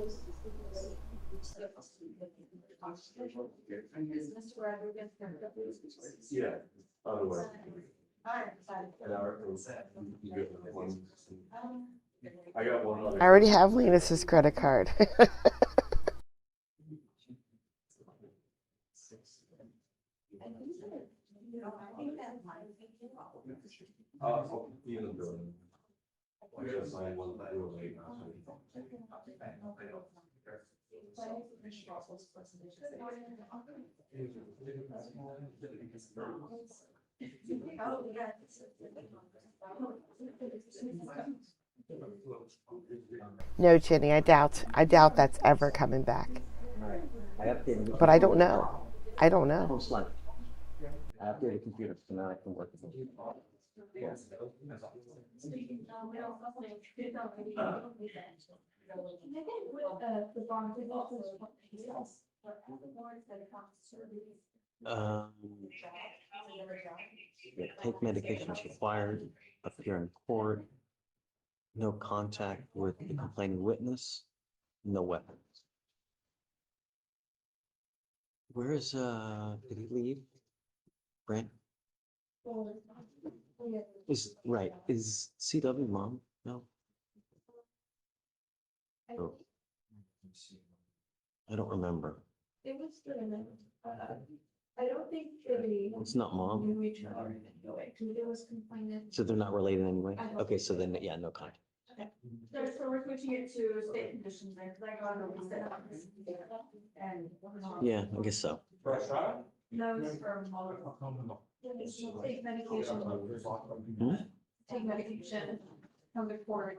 Speaker 1: I already have Linus's credit card. No, Jenny, I doubt that's ever coming back. But I don't know. I don't know.
Speaker 11: I updated the computer, so now I can work with it. Take medications required, appear in court, no contact with the complaining witness, no weapons. Where is, did he leave? Brent? Is CW mom? No. Oh. I don't remember.
Speaker 12: It was I don't think
Speaker 11: It's not mom. So they're not related anyway? Okay, so then, yeah, no contact.
Speaker 12: So we're switching it to state conditions then, because I got a set up. And.
Speaker 11: Yeah, I guess so.
Speaker 12: Those from. Take medication. Take medication. Come to court.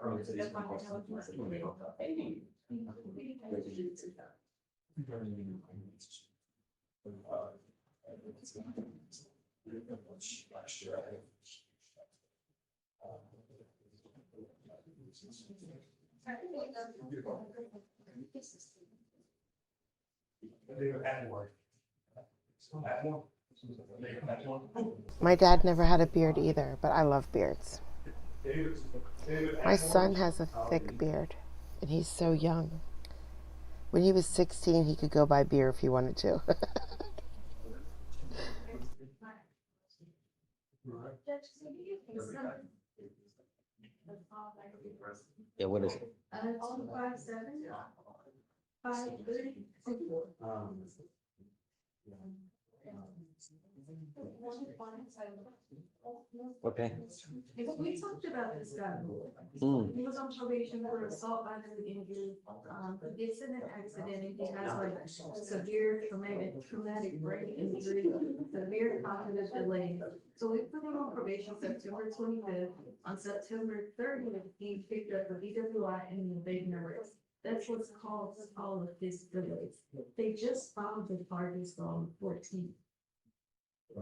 Speaker 1: My dad never had a beard either, but I love beards. My son has a thick beard, and he's so young. When he was 16, he could go buy beer if he wanted to.
Speaker 11: Yeah, what is it?
Speaker 12: 5'7". 5'30".
Speaker 11: Okay.
Speaker 12: We talked about this guy. He was on probation for assault, violence, and injury. It's in an accident, and he has like severe traumatic brain injury, severe cognitive delay. So we put him on probation September 25th. On September 30th, he picked up a DWI and an evading arrest. That's what's caused all of this delays. They just filed the charges on 14th.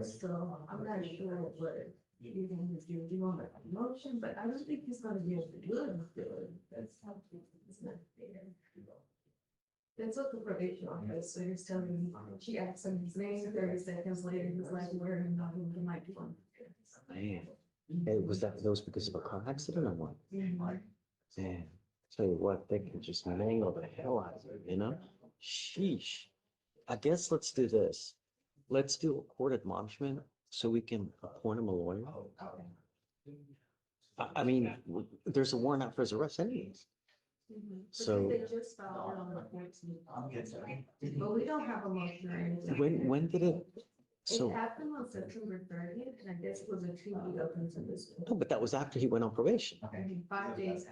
Speaker 12: So I'm not sure what you're going to do on the motion, but I don't think he's going to be able to do it. That's how it's not fair. That's what the probation officer is telling me. She asked him his name, 30 seconds later, he's like, where are you not in the microphone?
Speaker 11: Man, hey, was that because of a car accident or what? Man, tell you what, they can just mangle the hell out of it, you know? Sheesh. I guess let's do this. Let's do a court admonishment so we can appoint him a lawyer. I mean, there's a warrant out for his arrest anyways. So
Speaker 12: They just filed it on the 14th. But we don't have a motion or anything.
Speaker 11: when did it? So,
Speaker 12: It happened on September 30th, and I guess it was a 2-week up until this.
Speaker 11: no, but that was after he went on probation.
Speaker 12: I mean, 5 days.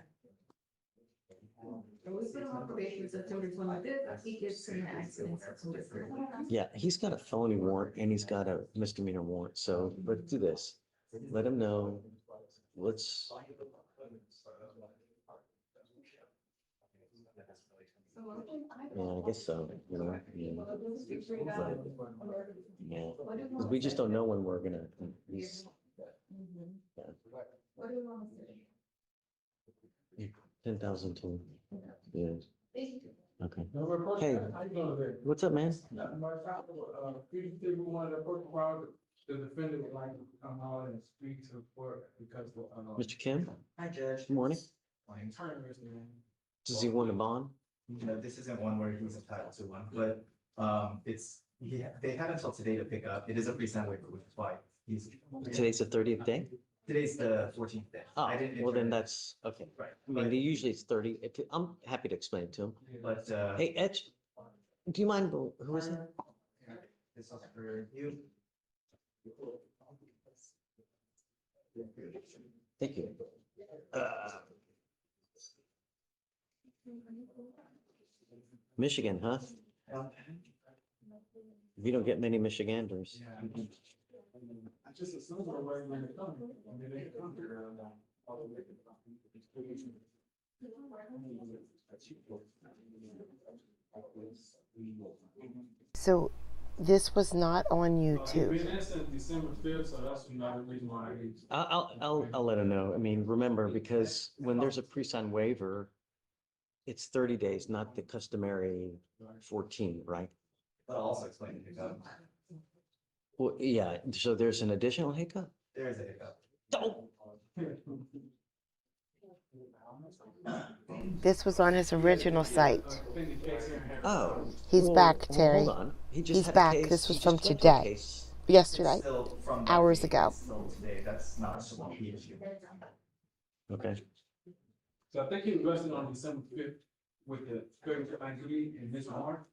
Speaker 12: And we put him on probation September 25th, he gets in the accident September 30th.
Speaker 11: Yeah, he's got a felony warrant and he's got a misdemeanor warrant. So let's do this. Let him know. Let's. Yeah, I guess so. You know, yeah. But, yeah. 'Cause we just don't know when we're gonna. He's, yeah.
Speaker 12: What do you want to say?
Speaker 11: 10,000 too. Yeah. Okay. Hey, what's up, man?
Speaker 4: The defendant would like to come out and speak to the court because.
Speaker 11: Mr. Kim,
Speaker 14: Hi, Judge.
Speaker 11: good morning.
Speaker 14: Morning.
Speaker 11: Does he want a bond?
Speaker 14: No, this isn't one where he's entitled to one, but they have until today to pick up. It is a pre-sent waiver, which is why he's.
Speaker 11: Today's the 30th day?
Speaker 14: Today's the 14th day.
Speaker 11: Oh,
Speaker 14: I didn't
Speaker 11: well then
Speaker 14: enter it.
Speaker 11: that's, okay.
Speaker 14: Right.
Speaker 11: I mean, they usually it's 30. I'm happy to explain it to him.
Speaker 14: But,
Speaker 11: Hey, Ed, do you mind, who is it?
Speaker 14: this is for you.
Speaker 11: Thank you. Michigan, huh? We don't get many Michiganders.
Speaker 4: I just assumed we're waiting on it coming. I mean, they come here and,
Speaker 1: So this was not on YouTube.
Speaker 4: been in since December 5th, so that's another reason why he's.
Speaker 11: I'll let him know. I mean, remember, because when there's a pre-signed waiver, it's 30 days, not the customary 14, right?
Speaker 14: But I'll also explain the hiccup.
Speaker 11: Well, yeah, so there's an additional hiccup?
Speaker 14: There is a hiccup.
Speaker 11: Don't.
Speaker 1: This was on his original site.
Speaker 11: Oh.
Speaker 1: He's
Speaker 11: well,
Speaker 1: back,
Speaker 11: well,
Speaker 1: Terry.
Speaker 11: Hold on. He just
Speaker 1: He's
Speaker 11: had a
Speaker 1: back.
Speaker 11: case-
Speaker 1: This
Speaker 11: he
Speaker 1: was
Speaker 11: just
Speaker 1: from
Speaker 11: went to a
Speaker 1: today.
Speaker 11: case.
Speaker 1: Yesterday,
Speaker 14: Still from that
Speaker 1: hours
Speaker 14: date,
Speaker 1: ago.
Speaker 14: it's still today, that's not the issue.
Speaker 11: Okay.
Speaker 4: So I think he was arrested on December 5th with the 35 and Miss Mark.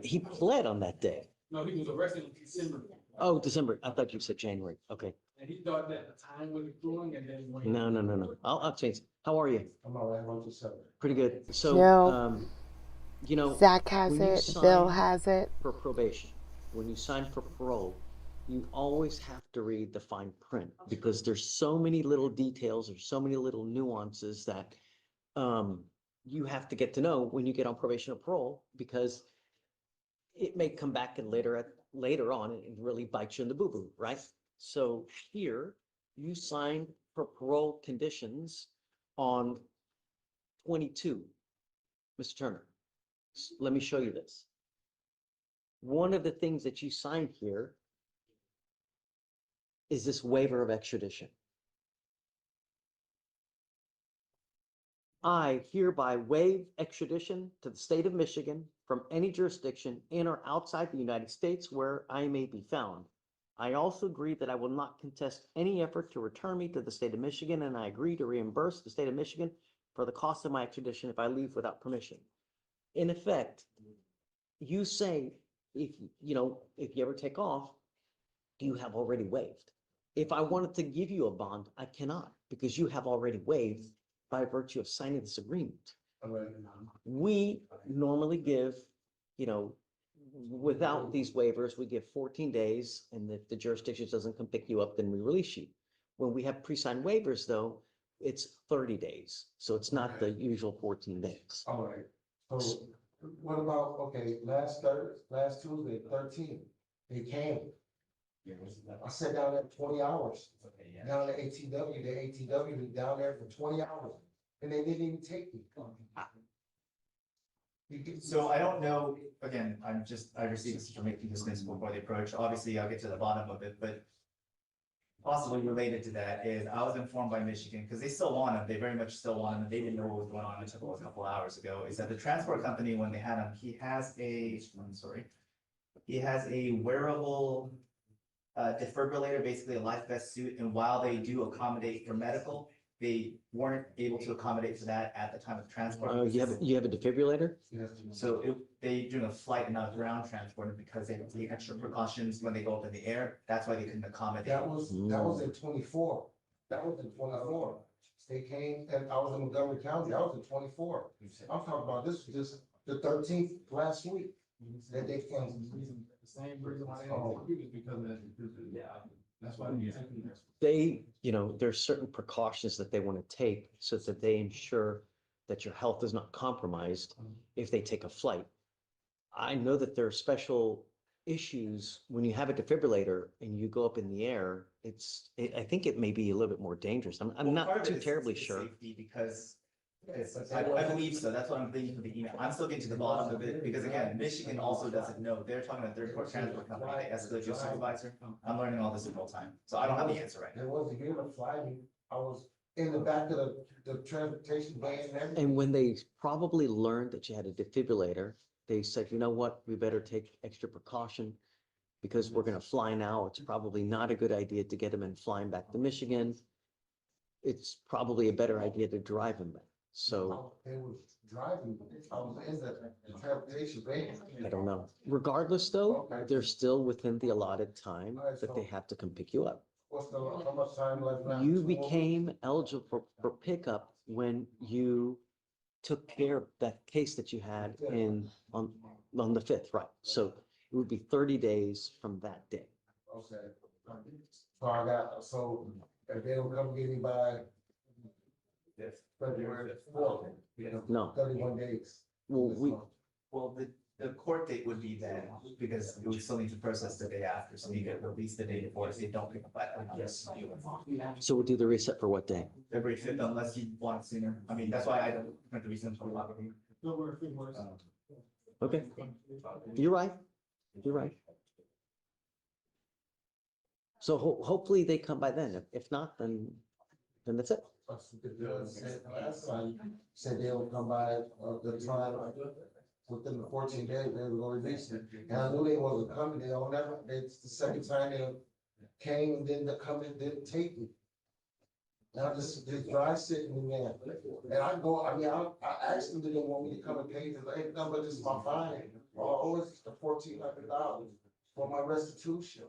Speaker 11: He pled on that day.
Speaker 4: No, he was arrested in December,
Speaker 11: Oh, December. I thought you said January. Okay.
Speaker 4: and he thought that the time was going, and then when.
Speaker 11: No. I'll change. How are you?
Speaker 4: I'm all right, what's the seven?
Speaker 11: Pretty good. So,
Speaker 1: No.
Speaker 11: you know,
Speaker 1: Zach has
Speaker 11: when you
Speaker 1: it, Bill
Speaker 11: sign
Speaker 1: has it.
Speaker 11: for probation, when you sign for parole, you always have to read the fine print because there's so many little details or so many little nuances that you have to get to know when you get on probation or parole because it may come back and later on and really bite you in the boo-boo, right? So here you sign for parole conditions on 22, Mr. Turner. Let me show you this. One of the things that you signed here is this waiver of extradition. I hereby waive extradition to the state of Michigan from any jurisdiction in or outside the United States where I may be found. I also agree that I will not contest any effort to return me to the state of Michigan, and I agree to reimburse the state of Michigan for the cost of my extradition if I leave without permission. In effect, you say, if you ever take off, you have already waived. If I wanted to give you a bond, I cannot because you have already waived by virtue of signing this agreement. We normally give, without these waivers, we give 14 days, and if the jurisdiction doesn't come pick you up, then we release you. When we have pre-signed waivers, though, it's 30 days, so it's not the usual 14 days.
Speaker 15: All right, so what about, okay, last Tuesday, 13, they came. I sat down there for 20 hours, down at ATW, the ATW, down there for 20 hours, and they didn't even take me.
Speaker 14: So I don't know, again, I received this information dismissed before the approach. Obviously, I'll get to the bottom of it, but possibly related to that is I was informed by Michigan, because they still want him, they very much still want him, and they didn't know what was going on until a couple hours ago, is that the transport company, when they had him, he has a wearable defibrillator, basically a life vest suit, and while they do accommodate for medical, they weren't able to accommodate for that at the time of transport.
Speaker 11: You have a defibrillator?
Speaker 14: So they doing a flight and not a ground transport, and because they have to take extra precautions when they go up in the air, that's why they couldn't accommodate.
Speaker 15: That was in 24. That was in 24. They came, and I was in Montgomery County, I was in 24. I'm talking about this was just the 13th last week that they came.
Speaker 13: The same reason why they is because of that. Yeah. That's why
Speaker 11: They, there's certain precautions that they want to take so that they ensure that your health is not compromised if they take a flight. I know that there are special issues when you have a defibrillator and you go up in the air. I think it may be a little bit more dangerous. I'm
Speaker 14: Well, part
Speaker 11: not
Speaker 14: of
Speaker 11: too
Speaker 14: it is
Speaker 11: terribly
Speaker 14: the
Speaker 11: sure.
Speaker 14: safety because I believe so. That's what I'm thinking for the email. I'm still getting to the bottom of it because again, Michigan also doesn't know. They're talking about third party transport company, they escalate your supervisor. I'm learning all this in real time. So I don't have the answer right now.
Speaker 15: There wasn't here to fly me. I was in the back of the transportation van and everything.
Speaker 11: And when they probably learned that you had a defibrillator, they said, you know what, we better take extra precaution because we're going to fly now. It's probably not a good idea to get him and flying back to Michigan. It's probably a better idea to drive him back. So
Speaker 15: They was driving, I was in the transportation van.
Speaker 11: I don't know. Regardless, though, they're still within the allotted time that they have to come pick you up.
Speaker 15: How much time left now?
Speaker 11: You
Speaker 15: 2 more weeks?
Speaker 11: became eligible for pickup when you took care of that case that you had on the 5th, right? So it would be 30 days from that day.
Speaker 15: Okay. So if they don't come get me by February 4th,
Speaker 11: No.
Speaker 15: 31 days.
Speaker 14: Well, the court date would be then because we still need to process the day after. So you get at least the day before. So you don't pick up by that. Yes.
Speaker 11: So we'll do the reset for what day?
Speaker 14: February 5th, unless you want it sooner. I mean, that's why I don't print the reason for a lot of you.
Speaker 11: Okay. You're right. You're right. So hopefully they come by then. If not, then that's it.
Speaker 15: Last time, said they'll come by the time within the 14 days, they were going to release it. And I knew they wasn't coming, it's the second time they came and then they come and didn't take me. And I just dry sitting in there. And I asked them, they didn't want me to come and pay because ain't nothing but just my fine. Or it's the $1,400 for my restitution.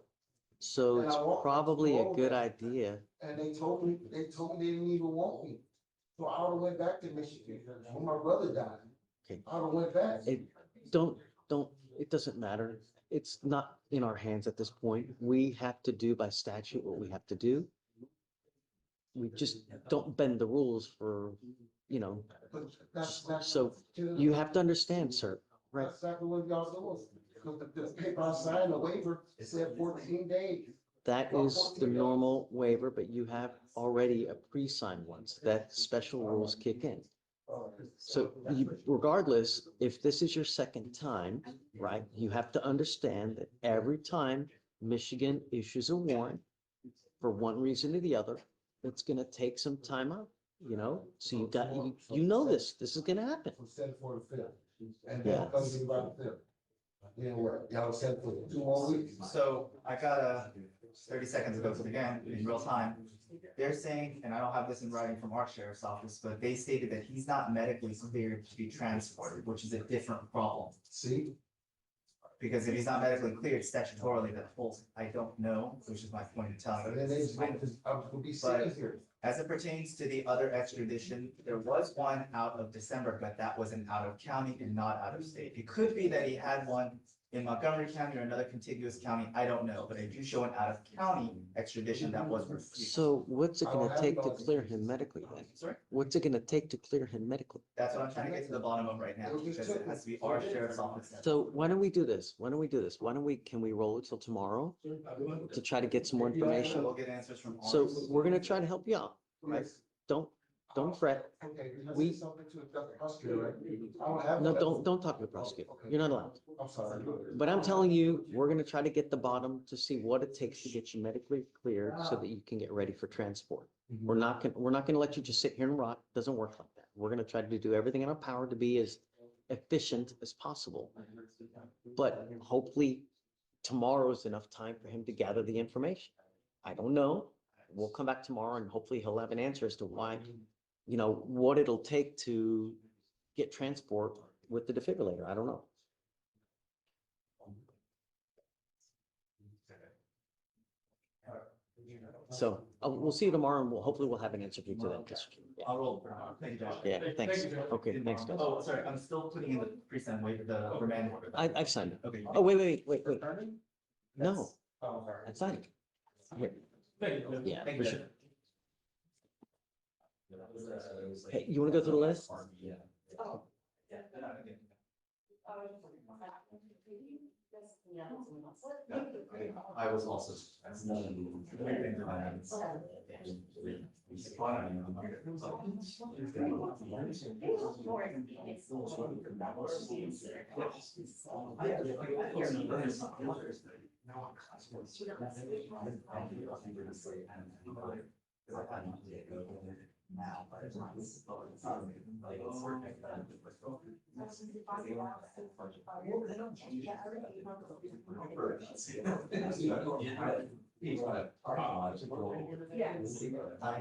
Speaker 11: So it's probably a good idea.
Speaker 15: And they told me they didn't even want me. So I would have went back to Michigan when my brother died.
Speaker 11: Okay.
Speaker 15: I would have went back.
Speaker 11: It doesn't matter. It's not in our hands at this point. We have to do by statute what we have to do. We just don't bend the rules for, so you have to understand, sir, right?
Speaker 15: That's exactly what y'all doing. Because the paper I signed, the waiver, it said 14 days.
Speaker 11: That is the normal waiver, but you have already a pre-signed one, so that special rules kick in. So regardless, if this is your second time, right, you have to understand that every time Michigan issues a warrant for one reason or the other, it's gonna take some time out, so this is gonna happen.
Speaker 15: Set for the 5th. And
Speaker 11: Yeah.
Speaker 15: then come to me by the 5th. Then what? Y'all said for 2 more weeks.
Speaker 14: So I got 30 seconds ago, so again, in real time, they're saying, and I don't have this in writing from our sheriff's office, but they stated that he's not medically cleared to be transported, which is a different problem.
Speaker 15: See?
Speaker 14: Because if he's not medically cleared statutorily, that falls, I don't know, which is my point of telling
Speaker 15: And
Speaker 14: you.
Speaker 15: then they just want to, I'm gonna be sitting here.
Speaker 14: As it pertains to the other extradition, there was one out of December, but that was an out of county and not out of state. It could be that he had one in Montgomery County or another contiguous county, I don't know, but I do show an out of county extradition that was refused.
Speaker 11: So what's it gonna take to clear him medically then?
Speaker 14: Sorry?
Speaker 11: What's it gonna take to clear him medically?
Speaker 14: That's what I'm trying to get to the bottom of right now, because it has to be our sheriff's office.
Speaker 11: So why don't we do this? Can we roll it till tomorrow to try to get some more information?
Speaker 14: We'll get answers from.
Speaker 11: So
Speaker 14: ours.
Speaker 11: we're gonna try to help you out, right? Don't fret.
Speaker 15: Okay,
Speaker 11: We-
Speaker 15: something to the prosecutor, right? I don't have.
Speaker 11: No, don't talk to the prosecutor. You're not allowed.
Speaker 15: I'm sorry.
Speaker 11: But I'm telling you, we're gonna try to get the bottom to see what it takes to get you medically cleared so that you can get ready for transport. We're not gonna let you just sit here and rot. Doesn't work like that. We're gonna try to do everything in our power to be as efficient as possible. But hopefully tomorrow is enough time for him to gather the information. I don't know. we'll come back tomorrow and hopefully he'll have an answer as to why, you know, what it'll take to get transport with the defibrillator. I don't know. So we'll see you tomorrow and hopefully we'll have an answer for you today. Yeah.
Speaker 14: I'll roll. Thank you, Josh.
Speaker 11: Yeah, thanks. Okay, thanks, guys.
Speaker 14: Oh, sorry, I'm still putting in the pre-sent waiver, the remand order.
Speaker 11: I've signed it.
Speaker 14: Okay.
Speaker 11: Oh, wait. No,
Speaker 14: Oh, sorry.
Speaker 11: I signed it. Here. Yeah,
Speaker 14: Thank
Speaker 11: for
Speaker 14: you.
Speaker 11: sure. Hey, you want to go through the list?
Speaker 14: I was also.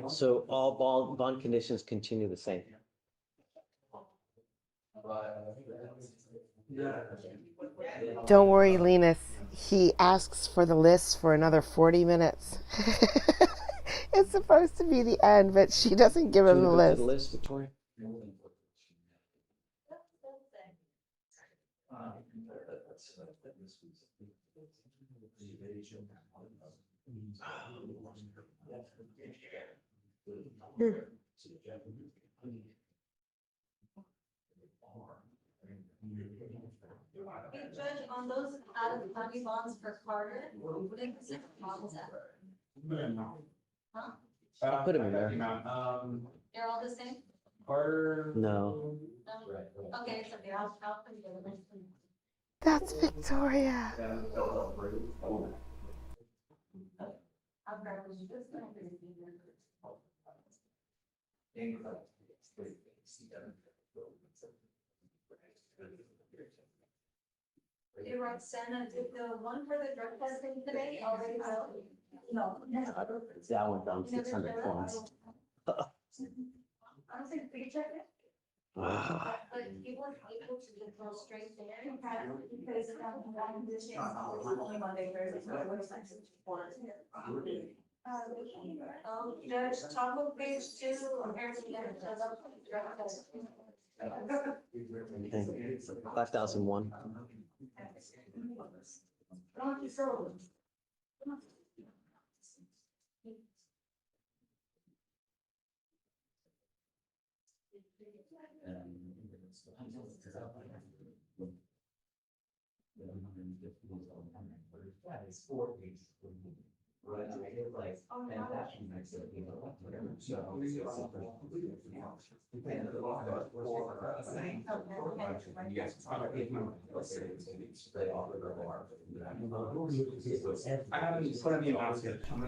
Speaker 11: So all bond conditions continue the same.
Speaker 1: Don't worry, Linus. He asks for the list for another 40 minutes. It's supposed to be the end, but she doesn't give him
Speaker 11: Can
Speaker 1: the
Speaker 11: we go to
Speaker 1: list.
Speaker 11: the list, Victoria?
Speaker 12: Hey, Judge, on those out of county bonds for Carter, what did the bonds at? Huh?
Speaker 11: I put him in there.
Speaker 12: They're all the same?
Speaker 11: No.
Speaker 12: No? Okay, it's okay, I'll put it in.
Speaker 1: That's Victoria.
Speaker 12: I'll grab it. Hey, Roxana, did the one for the drug testing today already go? No.
Speaker 11: That went down 600 points.
Speaker 12: I don't think we checked it. But he was able to just go straight there because of that one condition, only Monday, Thursday, so it was like one. Judge, top of page 2, apparently never shows up for the drug test.
Speaker 11: 5,001.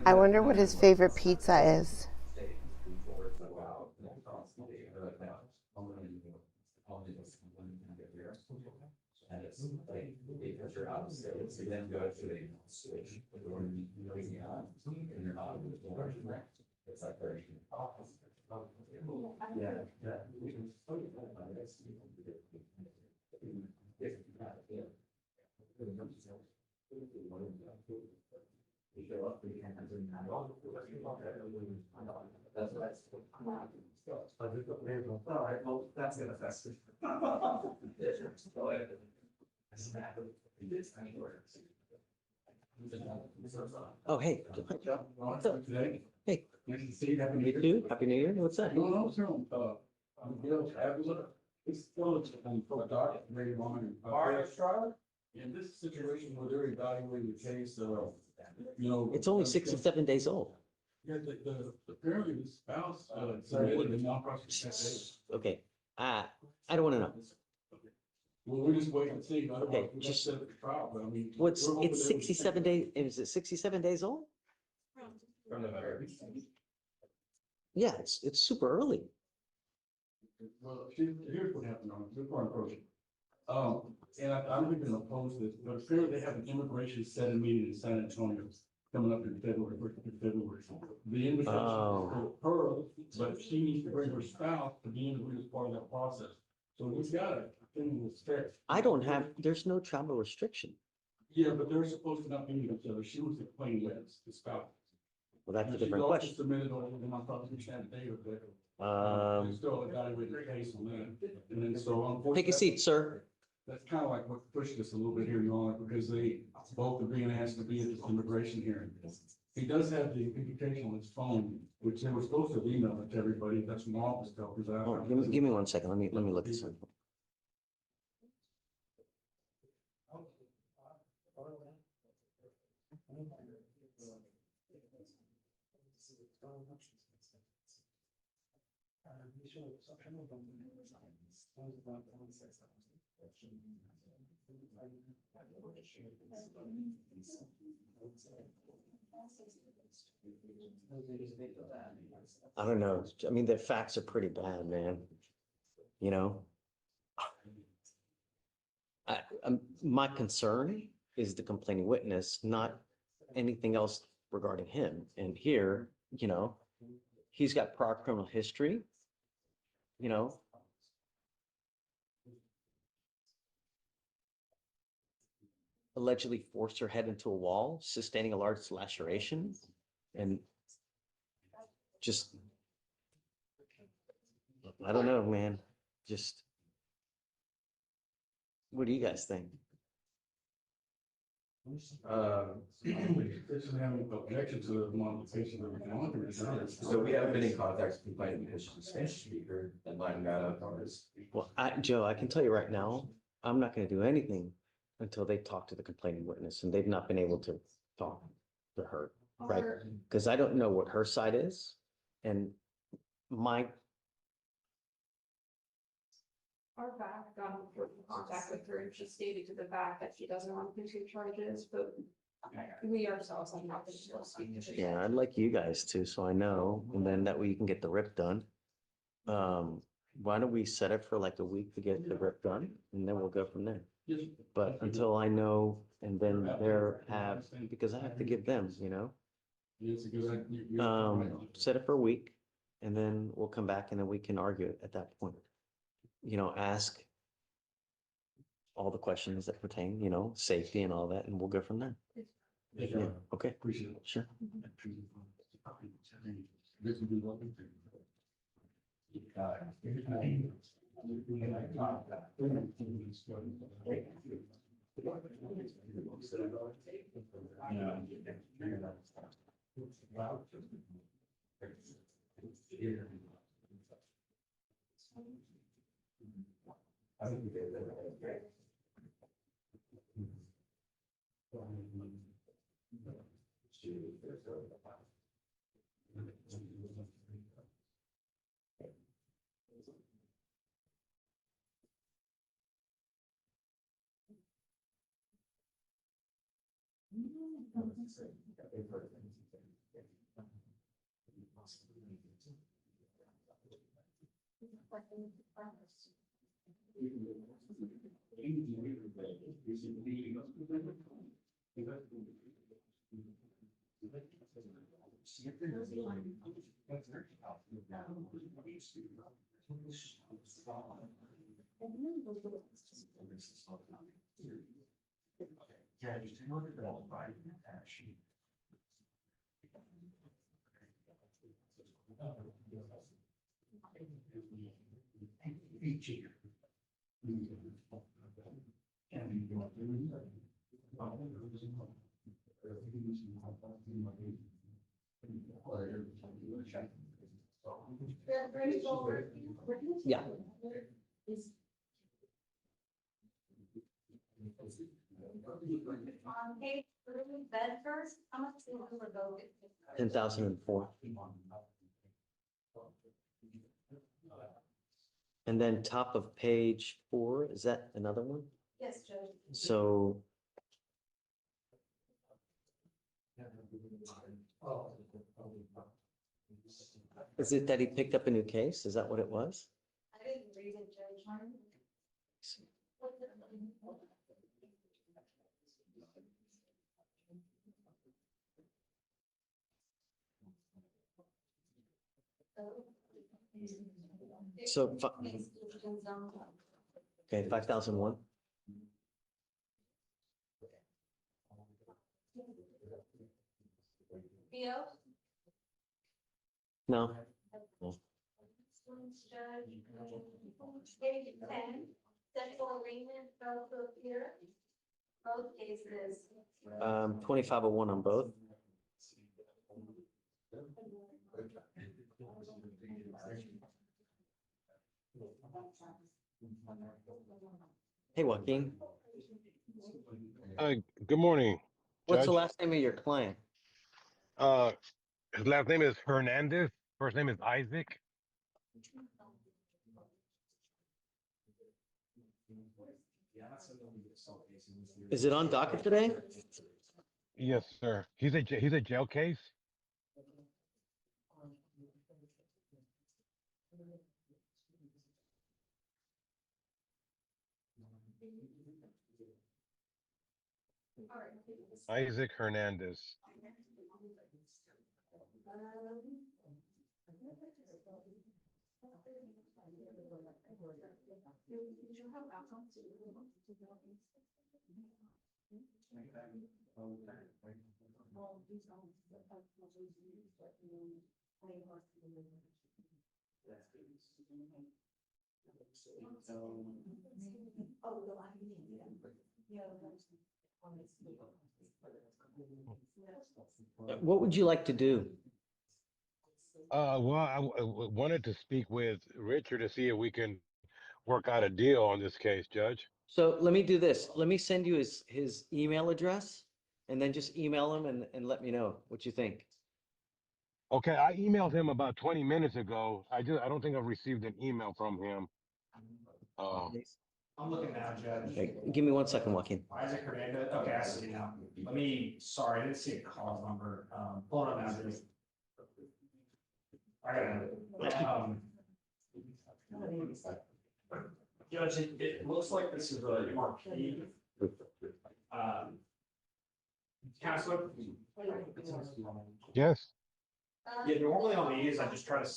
Speaker 1: I wonder what his favorite pizza is.
Speaker 14: That's gonna fest.
Speaker 11: Oh, hey. What's up? Hey.
Speaker 15: Nice to see you. Happy New
Speaker 11: You
Speaker 15: Year.
Speaker 11: too? Happy New Year. What's up?
Speaker 15: No, sir. I'm Bill Avila. It's still for a docket very long. In this situation where they're evaluating the case, you know.
Speaker 11: It's only 67 days old.
Speaker 15: Yeah, apparently the spouse, said the non-prosecution.
Speaker 11: Okay. I don't want to know.
Speaker 15: Well, we're just waiting and seeing.
Speaker 11: Okay,
Speaker 15: We just set up the trial, but I mean.
Speaker 11: What's,
Speaker 15: we're hoping
Speaker 11: it's
Speaker 15: that we-
Speaker 11: 67 days, is it 67 days old? Yeah, it's super early.
Speaker 15: Well, here's what happened on, before I'm approaching. And I'm even opposed to this, but apparently they have an immigration Senate meeting in San Antonio.
Speaker 13: coming up in February, first of February. The invitation
Speaker 11: Oh.
Speaker 13: for her, but she needs to bring her spouse to be in as part of that process. So we've got a thing that's fair.
Speaker 11: I don't have, there's no travel restriction.
Speaker 13: Yeah, but they're supposed to not be with each other. She was the plain witness, the spouse.
Speaker 11: Well, that's a
Speaker 13: And
Speaker 11: different
Speaker 13: she's also
Speaker 11: question.
Speaker 13: submitted over the month of December, but
Speaker 11: Um,
Speaker 13: they still evaluating the case on that. And then so unfortunately.
Speaker 11: Take a seat, sir.
Speaker 13: That's kind of like what pushed us a little bit here, Your Honor, because they both are being asked to be at this immigration hearing. He does have the invitation on his phone, which they were supposed to email it to everybody. That's from office helpers.
Speaker 11: Oh, give me 1 second. Let me look this up. I don't know. I mean, the facts are pretty bad, man. You know? My concern is the complaining witness, not anything else regarding him. And here, you know, he's got prior criminal history, you know. Allegedly forced her head into a wall, sustaining a large laceration, and just, I don't know, man. Just, what do you guys think?
Speaker 13: Doesn't have any objection to the modification of the.
Speaker 16: So we haven't been in contact with the because she's a Spanish speaker and letting that out on this.
Speaker 11: Well, Joe, I can tell you right now, I'm not gonna do anything until they talk to the complaining witness, and they've not been able to talk to her, right? Because I don't know what her side is, and my,
Speaker 12: Our back got in contact with her and she stated to the back that she doesn't want to pursue charges, but we ourselves have not been able to speak to her.
Speaker 11: yeah, I'd like you guys to, so I know, and then that way you can get the rip done. Why don't we set it for like a week to get the rip done, and then we'll go from there. But until I know, and then because I have to give them, you know. Set it for a week, and then we'll come back and then we can argue it at that point. You know, ask all the questions that pertain, you know, safety and all that, and we'll go from there. Yeah, okay.
Speaker 13: Appreciate it.
Speaker 11: Sure.
Speaker 13: This would be welcome. Yeah, just take a look at that by sheet. Each year.
Speaker 11: Yeah.
Speaker 12: Okay, bed first, how much do you want to revoke it?
Speaker 11: 10,004. And then top of page 4, is that another one?
Speaker 12: Yes, Judge.
Speaker 11: So. Is it that he picked up a new case? Is that what it was?
Speaker 12: I didn't read it, Judge.
Speaker 11: So, okay, 5,001. No.
Speaker 12: Page 10, sexual arraignment, fellowship here. Both cases.
Speaker 11: 2501 on both. Hey, Joaquin.
Speaker 17: Good morning,
Speaker 11: What's the
Speaker 17: Judge.
Speaker 11: last name of your client?
Speaker 17: His last name is Hernandez. First name is Isaac.
Speaker 11: Is it on docket today?
Speaker 17: Yes, sir. He's a jail case. Isaac Hernandez.
Speaker 11: What would you like to do?
Speaker 17: Well, I wanted to speak with Richard to see if we can work out a deal on this case, Judge.
Speaker 11: So let me do this. Let me send you his email address and then just email him and let me know what you think.
Speaker 17: Okay, I emailed him about 20 minutes ago. I don't think I've received an email from him.
Speaker 14: I'm looking now, Judge.
Speaker 11: Okay, give me 1 second, Joaquin.
Speaker 14: Isaac Hernandez, okay, I see now. Let me, sorry, I didn't see a call number. Hold on now, Judge. I got it. Judge, it looks like this is a marquee. Counselor?
Speaker 17: Yes.
Speaker 14: Yeah, normally on these, I just try to,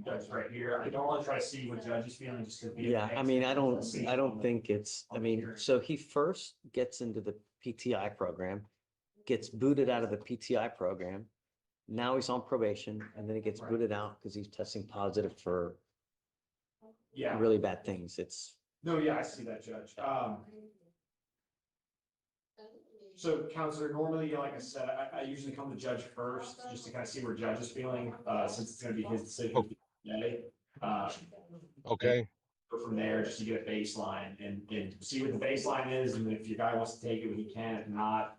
Speaker 14: judge right here, I don't want to try to see what judge is feeling, just to be.
Speaker 11: Yeah, I mean, I don't think it's, I mean, so he first gets into the PTI program, gets booted out of the PTI program. Now he's on probation and then he gets booted out because he's testing positive for really bad things. It's.
Speaker 14: No, yeah, I see that, Judge. So counselor, normally, like I said, I usually come to judge first, just to kind of see where judge is feeling, since it's gonna be his decision today.
Speaker 17: Okay.
Speaker 14: Go from there, just to get a baseline and see what the baseline is, and if your guy wants to take it, he can, if not,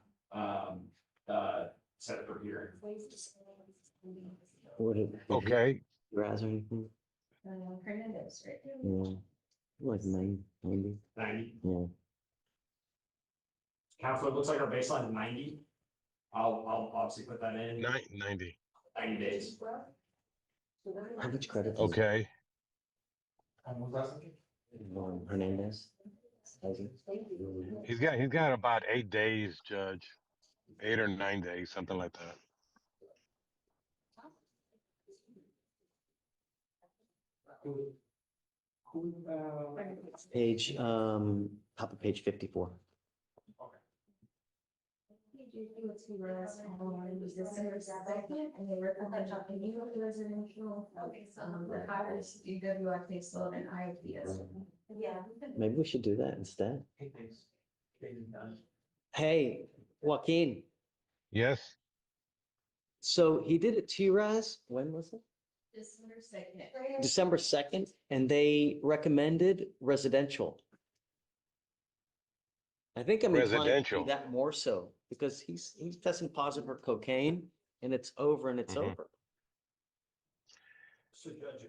Speaker 14: set it for hearing.
Speaker 17: Okay.
Speaker 11: Grass or anything?
Speaker 12: Hernandez, right?
Speaker 11: Yeah. Like 90.
Speaker 14: 90.
Speaker 11: Yeah.
Speaker 14: Counselor, it looks like our baseline is 90. I'll obviously put that in.
Speaker 17: 90.
Speaker 14: 90 days.
Speaker 11: How much credit?
Speaker 17: Okay.
Speaker 11: Hernandez.
Speaker 17: He's got about 8 days, Judge. 8 or 9 days, something like that.
Speaker 11: Page, top of page 54.
Speaker 12: December 2nd, and they recommend a new residential, the highest DWI caseload and IOPS. Yeah.
Speaker 11: Maybe we should do that instead. Hey, Joaquin.
Speaker 17: Yes.
Speaker 11: So he did a TRAS, when was it?
Speaker 12: December 2nd.
Speaker 11: December 2nd, and they recommended residential. I think I'm inclined to do
Speaker 17: Residential.
Speaker 11: that more so because he's testing positive for cocaine and it's over and it's over.
Speaker 14: So Judge,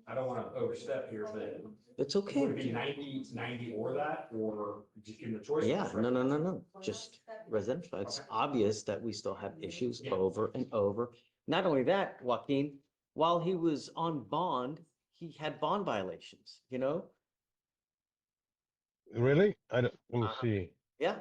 Speaker 14: I don't want to overstep here, but.
Speaker 11: It's okay.
Speaker 14: Would it be 90 or that, or just give them the choice?
Speaker 11: Yeah, no. Just residential. It's obvious that we still have issues over and over. Not only that, Joaquin, while he was on bond, he had bond violations, you know?
Speaker 17: Really? Let me see.
Speaker 11: Yeah.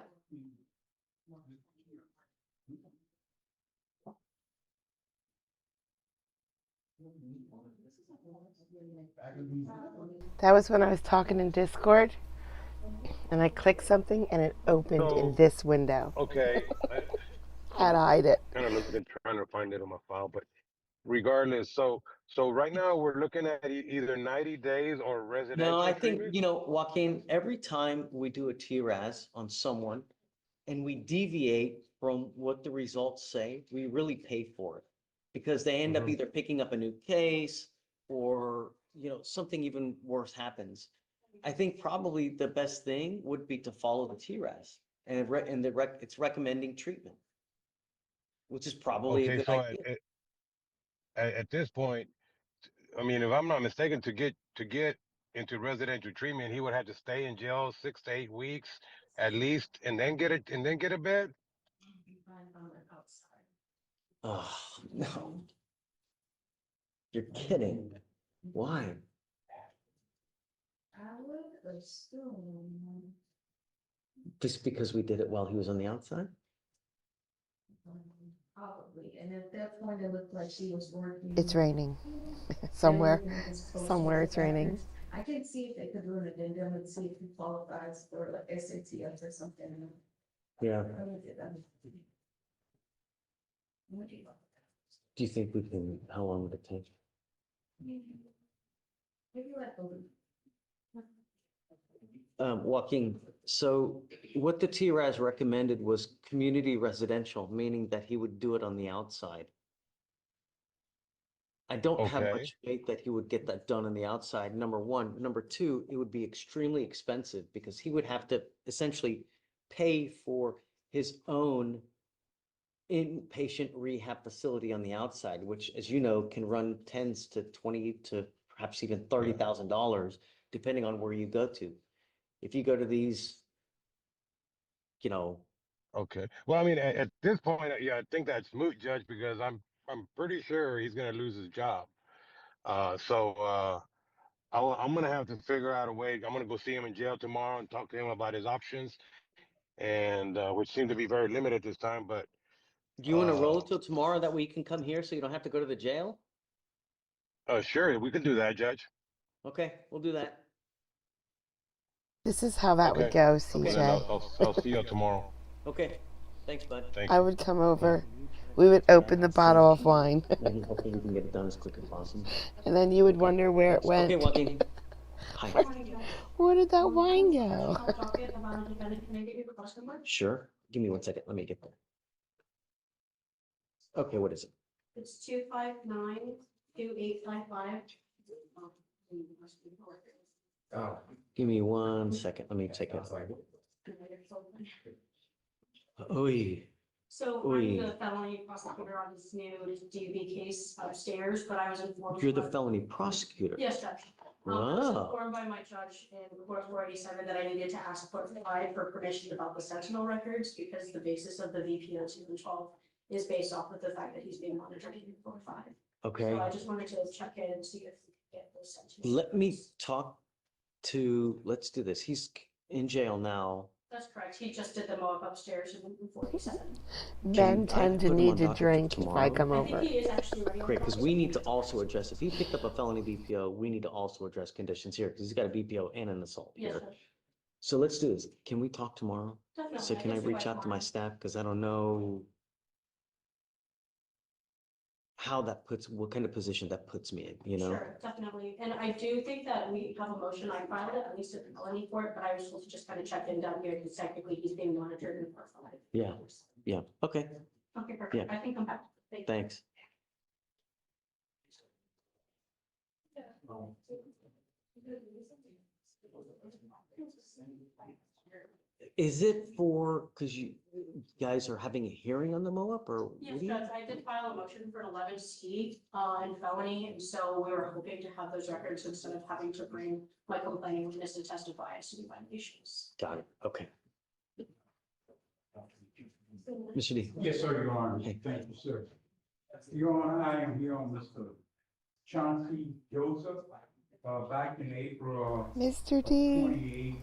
Speaker 1: That was when I was talking in Discord and I clicked something and it opened in
Speaker 17: So,
Speaker 1: this window.
Speaker 17: okay,
Speaker 1: I had to hide it.
Speaker 17: kind of looking, trying to find it on my file, but regardless, so right now we're looking at either 90 days or
Speaker 11: No,
Speaker 17: residential
Speaker 11: I think,
Speaker 17: treatment?
Speaker 11: you know, Joaquin, every time we do a TRAS on someone and we deviate from what the results say, we really pay for it. Because they end up
Speaker 17: Mhm.
Speaker 11: either picking up a new case or, you know, something even worse happens. I think probably the best thing would be to follow the TRAS and it's recommending treatment, which is probably a
Speaker 17: Okay,
Speaker 11: good
Speaker 17: so
Speaker 11: idea.
Speaker 17: at this point, I mean, if I'm not mistaken, to get into residential treatment, he would have to stay in jail 6 to 8 weeks at least, and then get a bed.
Speaker 11: Oh, no. You're kidding. Why?
Speaker 12: I would assume.
Speaker 11: Just because we did it while he was on the outside?
Speaker 12: Probably, and at that point, it looked like she was working.
Speaker 1: It's raining somewhere.
Speaker 12: Everything was close
Speaker 1: Somewhere
Speaker 12: to
Speaker 1: it's
Speaker 12: the
Speaker 1: raining.
Speaker 12: records. I can see if they could do an addendum and see if he qualifies for like SATs or something.
Speaker 11: Yeah.
Speaker 12: I would do that. What do you want?
Speaker 11: Do you think we can, how long would it take?
Speaker 12: Maybe like a week.
Speaker 11: Joaquin, so what the TRAS recommended was community residential, meaning that he would do it on the outside. I don't have
Speaker 17: Okay.
Speaker 11: much faith that he would get that done on the outside, number one. Number two, it would be extremely expensive because he would have to essentially pay for his own inpatient rehab facility on the outside, which, as you know, can run tens to 20 to perhaps even $30,000, depending on where you go to. If you go to these, you know,
Speaker 17: Okay. Well, I mean, at this point, yeah, I think that's moot, Judge, because I'm pretty sure he's gonna lose his job. So I'm gonna have to figure out a way. I'm gonna go see him in jail tomorrow and talk to him about his options, and which seem to be very limited this time. But
Speaker 11: do you want to roll it till tomorrow that we can come here so you don't have to go to the jail?
Speaker 17: sure, we can do that, Judge.
Speaker 11: Okay, we'll do that.
Speaker 1: This is how that would
Speaker 17: Okay.
Speaker 1: go,
Speaker 17: Well, then
Speaker 1: CJ.
Speaker 17: I'll see you tomorrow.
Speaker 11: Okay, thanks, bud.
Speaker 17: Thank
Speaker 1: I
Speaker 17: you.
Speaker 1: would come over. We would open the bottle of wine.
Speaker 11: And hopefully we can get it done as quick as possible.
Speaker 1: And then you would wonder where it went.
Speaker 11: Okay, Joaquin. Hi.
Speaker 1: Where did that wine go?
Speaker 11: Sure. Give me 1 second. Let me get there. Okay, what is it?
Speaker 12: It's 259-2855.
Speaker 11: Oh. Give me 1 second. Let me take it. Oy.
Speaker 12: So
Speaker 11: Oy.
Speaker 12: I'm the felony prosecutor on this new DUB case upstairs, but I was informed.
Speaker 11: You're the felony prosecutor?
Speaker 12: Yes, Judge. I was
Speaker 11: Wow.
Speaker 12: informed by my judge in court 487 that I needed to ask court 5 for permission about the sentinel records because the basis of the VPO 212 is based off of the fact that he's being monitored in court 5.
Speaker 11: Okay.
Speaker 12: So I just wanted to check in and see if we could get those sentinel.
Speaker 11: Let me talk to, let's do this. He's in jail now.
Speaker 12: That's correct. He just did the mow up upstairs in 47.
Speaker 1: Men tend to need to drink if I come
Speaker 12: I
Speaker 1: over.
Speaker 12: think he is actually ready.
Speaker 11: Great, because we need to also address, if he picked up a felony BPO, we need to also address conditions here, because he's got a BPO and an assault
Speaker 12: Yes,
Speaker 11: here.
Speaker 12: Judge.
Speaker 11: So let's do this. Can we talk tomorrow?
Speaker 12: Definitely.
Speaker 11: So can I
Speaker 12: guess you're
Speaker 11: reach
Speaker 12: right
Speaker 11: out to my
Speaker 12: tomorrow.
Speaker 11: staff, because I don't know how that puts, what kind of position that puts me in, you know?
Speaker 12: Sure, definitely. And I do think that we have a motion. I filed it, at least at the felony court, but I was supposed to just kind of check in down here because technically he's being monitored in court 5.
Speaker 11: Yeah, yeah, okay,
Speaker 12: Okay, perfect.
Speaker 11: Yeah.
Speaker 12: I can come back. Thank you.
Speaker 11: thanks. Is it for, because you guys are having a hearing on the MOAP, or?
Speaker 12: Yes,
Speaker 11: what do you-
Speaker 12: Judge, I did file a motion for an 11C in felony, and so we were hoping to have those records instead of having to bring my complaining witness to testify as to the violations.
Speaker 11: Got it, okay. Mr. D.
Speaker 13: Yes, sir, Your Honor.
Speaker 11: Hey.
Speaker 13: Thank you, sir. Your Honor, I am here on Mr. Chauncey Joseph, back in April
Speaker 1: Mr. D.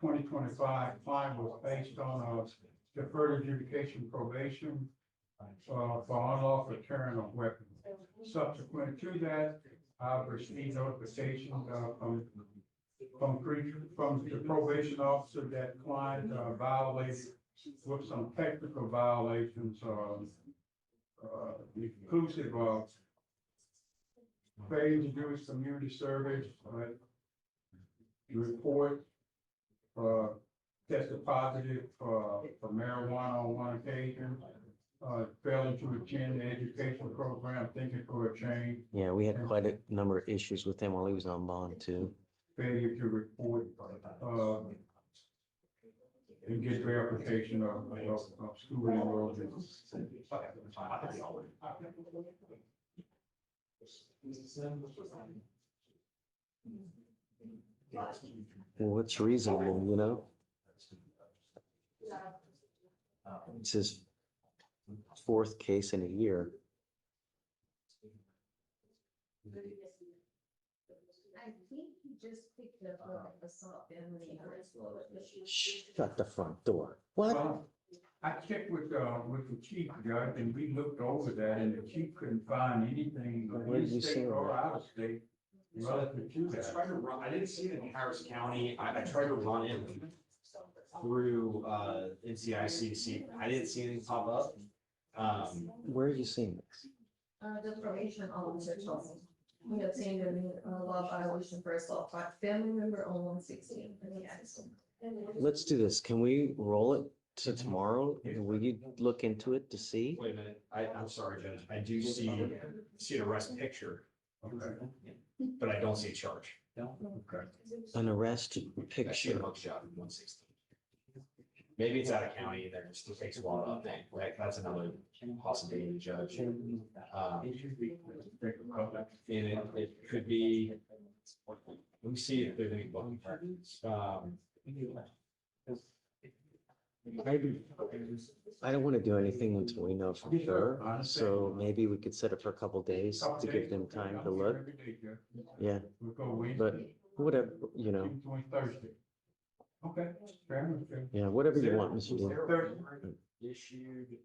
Speaker 13: 2025, fine was based on deferred adjudication probation for unlawful carrying of weapons. Subsequent to that, I've received notification from the probation officer that client violated with some technical violations, inclusive of failure to do his community service, report, tested positive for marijuana on one occasion, failing to attend the education program, thinking for a change.
Speaker 11: Yeah, we had quite a number of issues with him while he was on bond too.
Speaker 13: Failure to report, and get verification of school enrollment.
Speaker 11: Well, what's reasonable, you know? It's his fourth case in a year.
Speaker 12: I think he just picked up assault family.
Speaker 11: Shut the front door. What?
Speaker 13: I checked with the chief judge and we looked over that and the chief couldn't find anything
Speaker 11: Where did you
Speaker 13: in
Speaker 11: see
Speaker 13: state or
Speaker 11: that?
Speaker 13: out of state relative to
Speaker 16: I
Speaker 13: that.
Speaker 16: tried to run, I didn't see it in Harris County. I tried to run it through NCIC to see. I didn't see anything pop up.
Speaker 11: Where are you seeing this?
Speaker 12: The probation officer told me. We obtained a law violation for assault by family member on 116 in the accident.
Speaker 11: Let's do this. Can we roll it to tomorrow? Will you look into it to see?
Speaker 16: Wait a minute. I'm sorry, Judge. I do see an arrest picture, but I don't see a charge.
Speaker 13: Okay.
Speaker 11: An arrest
Speaker 16: I see a
Speaker 11: picture.
Speaker 16: mugshot in 116. Maybe it's out of county and there just takes a while to update. That's another possibility, Judge. And it could be, let me see if there's any booking records.
Speaker 11: I don't want to do anything until we know for sure. So maybe we could set it for a couple days to give them time to look. Yeah, but whatever, you know.
Speaker 13: Thursday. Okay. Fair enough.
Speaker 11: Yeah, whatever you want, Mr. Dean.
Speaker 16: Issued.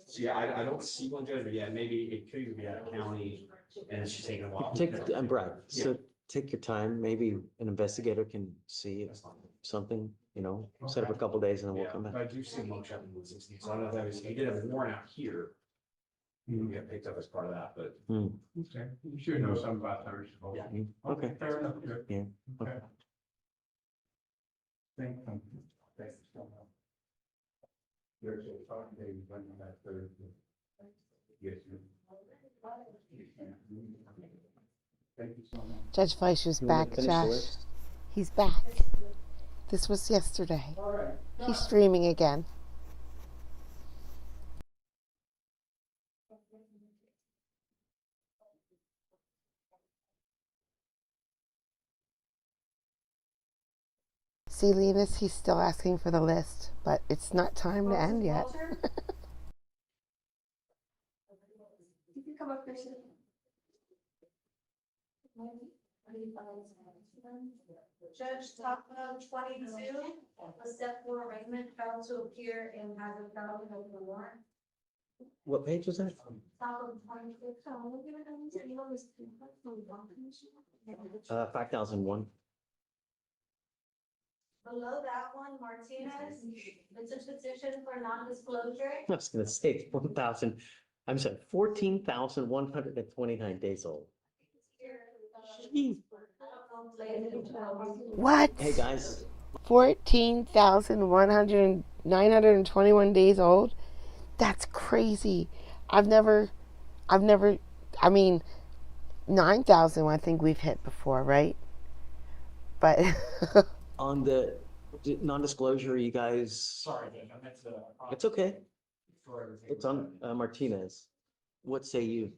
Speaker 16: So yeah, I don't see one, Judge, but yeah, maybe it could even be out of county and it's just taking a while.
Speaker 11: I'm right. So take your time. Maybe an investigator can see if something, you know, set up a couple days and then we'll come
Speaker 16: I
Speaker 11: back.
Speaker 16: do see a mugshot in 116, so I don't know if that was, he did have a warrant out here. He got picked up as part of that, but.
Speaker 13: Okay. You should know something about Thursday.
Speaker 16: Yeah.
Speaker 11: Okay.
Speaker 13: Fair enough. Good.
Speaker 11: Yeah.
Speaker 13: Okay. Thank you. There's a talk day when that Thursday. Yes. Thank you so much.
Speaker 1: Judge Fleischer's
Speaker 11: You wanna
Speaker 1: back,
Speaker 11: finish the
Speaker 1: Josh.
Speaker 11: list?
Speaker 1: He's back. This was yesterday. He's streaming again. See, Linus, he's still asking for the list, but it's not time to end yet.
Speaker 12: You can come up here. Judge, top of 22, a step 4 arraignment failed to appear and has a felony over the warrant.
Speaker 11: What page was that?
Speaker 12: Top of 26, I want to give it a you know, this.
Speaker 11: 5001.
Speaker 12: Below that one, Martinez, it's a petition for non-disclosure.
Speaker 11: I was gonna say it's 1,000, I'm sorry, 14,129 days old. Jeez.
Speaker 1: What?
Speaker 11: Hey, guys.
Speaker 1: 921 days old? That's crazy. I mean, 9,000 I think we've hit before, right? But
Speaker 11: On the non-disclosure, you guys,
Speaker 16: Sorry, Judge, I meant to.
Speaker 11: it's okay.
Speaker 16: For everything.
Speaker 11: It's on Martinez. What say you?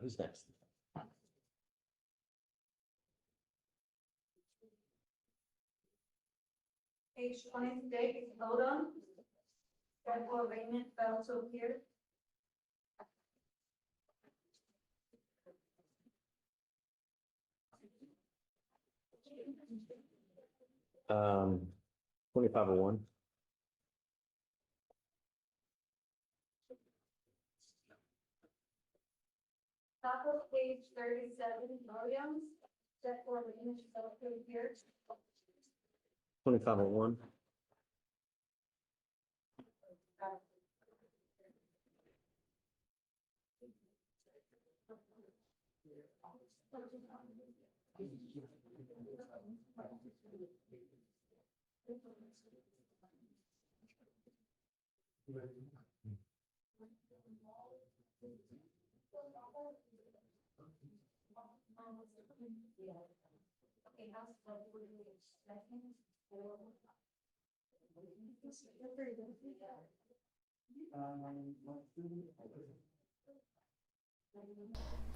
Speaker 11: Who's next?
Speaker 12: Page 26, hold on. That for arraignment fell to appear.
Speaker 11: Um, 2501.
Speaker 12: Top of page 37, Williams, that for arraignment fell to appear.
Speaker 11: 2501.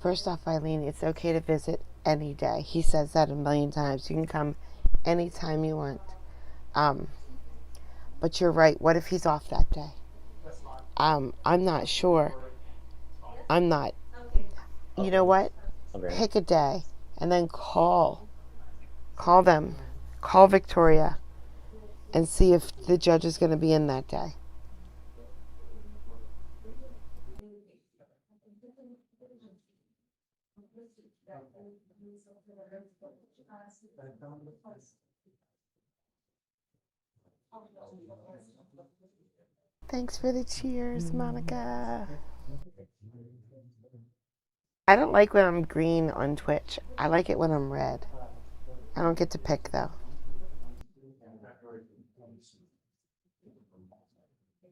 Speaker 1: First off, Eileen, it's okay to visit any day. He says that a million times. You can come anytime you want. But you're right. What if he's off that day? I'm not sure. I'm not. You know what?
Speaker 11: Okay.
Speaker 1: Pick a day and then call them. Call Victoria and see if the judge is going to be in that day. Thanks for the cheers, Monica. I don't like when I'm green on Twitch. I like it when I'm red. I don't get to pick though.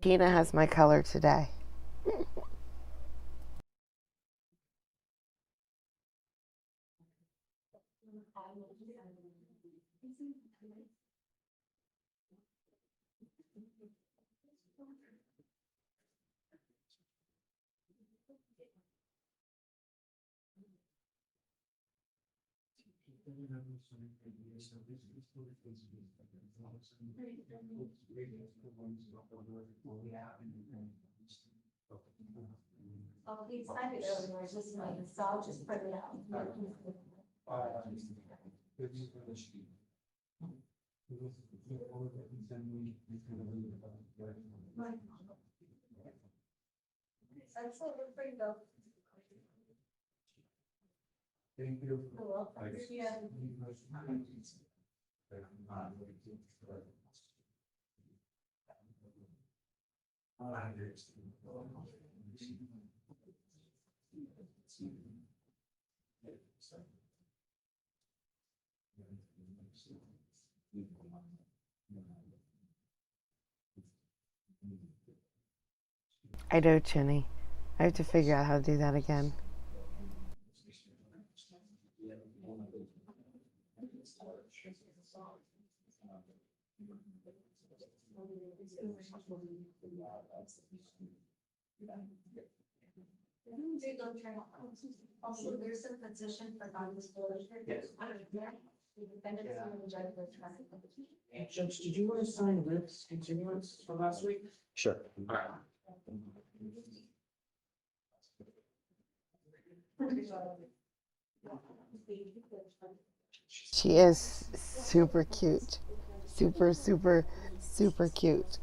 Speaker 1: Tina has my color today.
Speaker 12: Oh, he signed it earlier, it's just like, so I'll just print it out. That's all, we're free though.
Speaker 13: Thank you.
Speaker 12: You're welcome. Yeah.
Speaker 1: I know, Chinny. I have to figure out how to do that again.
Speaker 12: Also, there's a petition for non-disclosure.
Speaker 15: Yes.
Speaker 12: Judge,
Speaker 15: Judge, did you want to sign this continuance from last week?
Speaker 11: Sure.
Speaker 1: She is super cute. Super, super, super cute.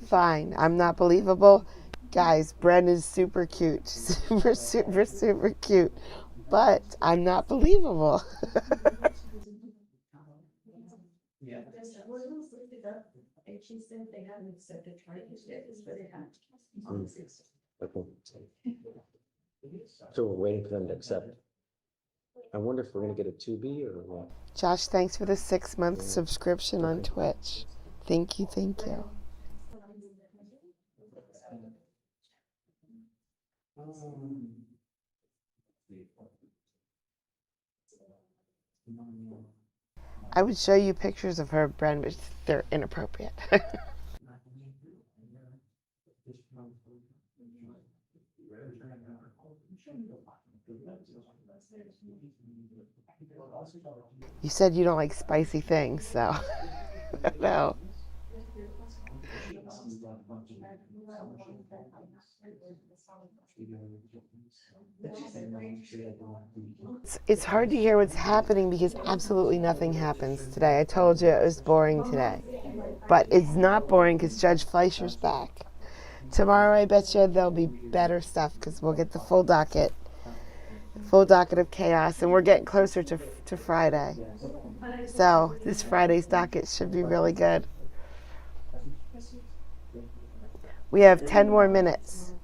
Speaker 1: Fine, I'm not believable. Guys, Bren is super cute. Super, super, super cute. But I'm not believable.
Speaker 12: Yeah. And she said they haven't accepted charges yet, but they have.
Speaker 11: Okay. So we're waiting for them to accept. I wonder if we're gonna get a 2B or what?
Speaker 1: Josh, thanks for the 6-month subscription on Twitch. Thank you, thank you. I would show you pictures of her, Bren, but they're inappropriate. You said you don't like spicy things, so no. It's hard to hear what's happening because absolutely nothing happens today. I told you it was boring today. But it's not boring because Judge Fleischer's back. Tomorrow I bet you there'll be better stuff because we'll get the full docket of chaos, and we're getting closer to Friday. So this Friday's docket should be really good. We have 10 more minutes.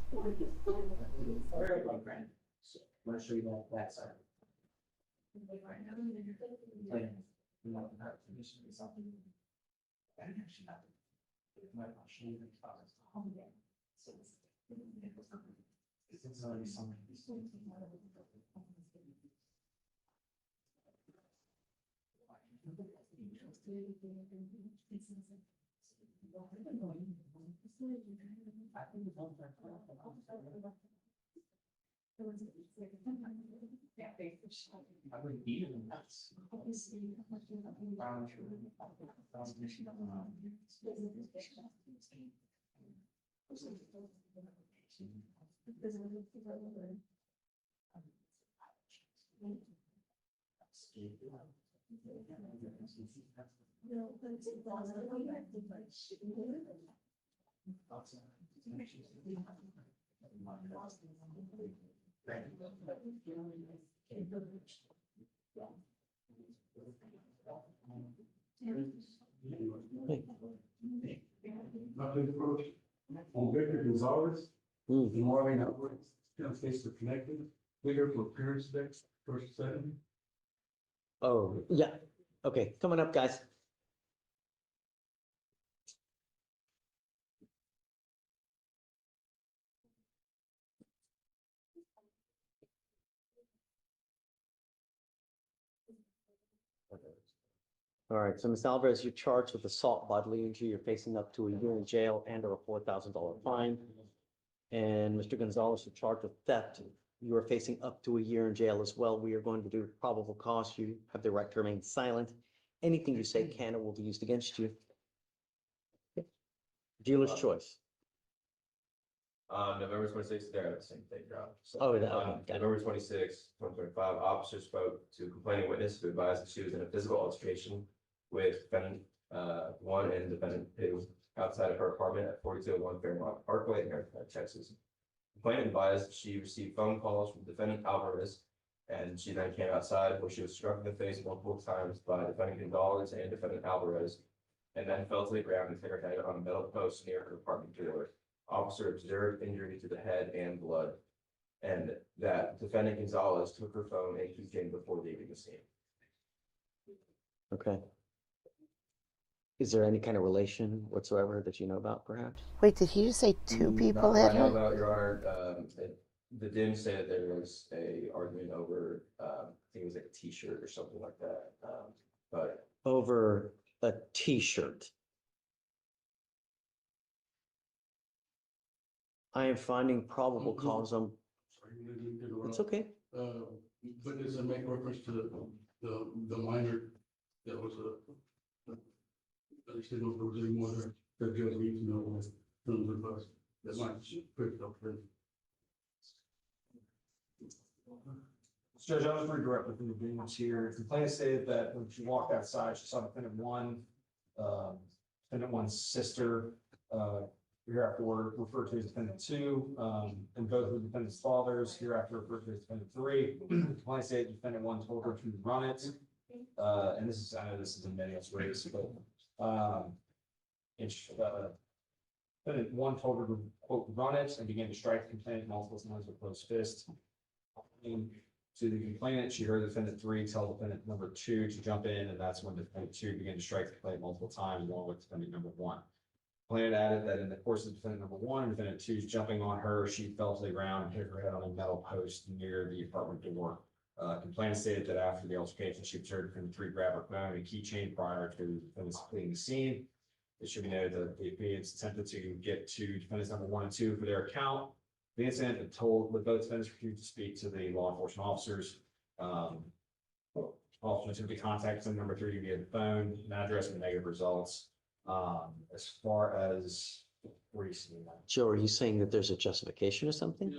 Speaker 13: On Victor Gonzalez, the Marlene Edwards, case for connected, bigger for appearance next, first setting.
Speaker 11: Oh, yeah. Okay, coming up, guys. All right, so Ms. Alvarez, you're charged with assault bodily injury. You're facing up to a year in jail and or a $4,000 fine. And Mr. Gonzalez, you're charged with theft. You are facing up to a year in jail as well. We are going to do probable cause. You have the right to remain silent. Anything you say can or will be used against you. Dealer's choice.
Speaker 18: November 26th, there, the same thing, Rob. So,
Speaker 11: Oh, that, okay, got it.
Speaker 18: November 26th, 2025, officer spoke to complaining witness who advised that she was in a physical altercation with defendant one and defendant two outside of her apartment at 4201 Fairmont Parkway in Arrowhead, Texas. Complainant advised she received phone calls from defendant Alvarez, and she then came outside where she was struck in the face multiple times by defendant Gonzalez and defendant Alvarez, and then fell to the ground and hit her head on a metal post near her apartment door. Officer observed injury to the head and blood, and that defendant Gonzalez took her phone and keychain before leaving the scene.
Speaker 11: Okay. Is there any kind of relation whatsoever that you know about, perhaps?
Speaker 1: Wait, did he just say two people
Speaker 18: Not
Speaker 1: hit
Speaker 18: that I know
Speaker 1: her?
Speaker 18: about, Your Honor. The DIM say that there was a argument over, I think it was like a T-shirt or something like that. But
Speaker 11: Over a T-shirt. I am finding probable cause on, it's okay.
Speaker 13: But does it make reference to the minor that was I just didn't know if there was any more that you need to know with terms of us that might pick it up there.
Speaker 16: Judge, I was read directly from the agreements here. The complainant stated that when she walked outside, she saw defendant one's sister, hereafter were referred to as defendant two, and both of the defendant's fathers, hereafter referred to as defendant three. The complainant stated defendant one told her to run it. And this is, I know this is a medias race, but, defendant one told her to quote, run it, and began to strike the complainant multiple times with closed fist. To the complainant, she heard defendant three tell defendant number two to jump in, and that's when defendant two began to strike the complainant multiple times, along with defendant number one. Complainant added that in the course of defendant number one and defendant two's jumping on her, she fell to the ground and hit her head on a metal post near the apartment door. Complainant stated that after the altercation, she observed defendant three grab her phone and keychain prior to defendants fleeing the scene. It should be noted that the defendants attempted to get to defendants number one and two for their account. The incident and told with both defendants refused to speak to the law enforcement officers. Officers to be contacted number three via the phone, not addressing negative results. As far as where do you see that?
Speaker 11: Joe, are you saying that there's a justification or something?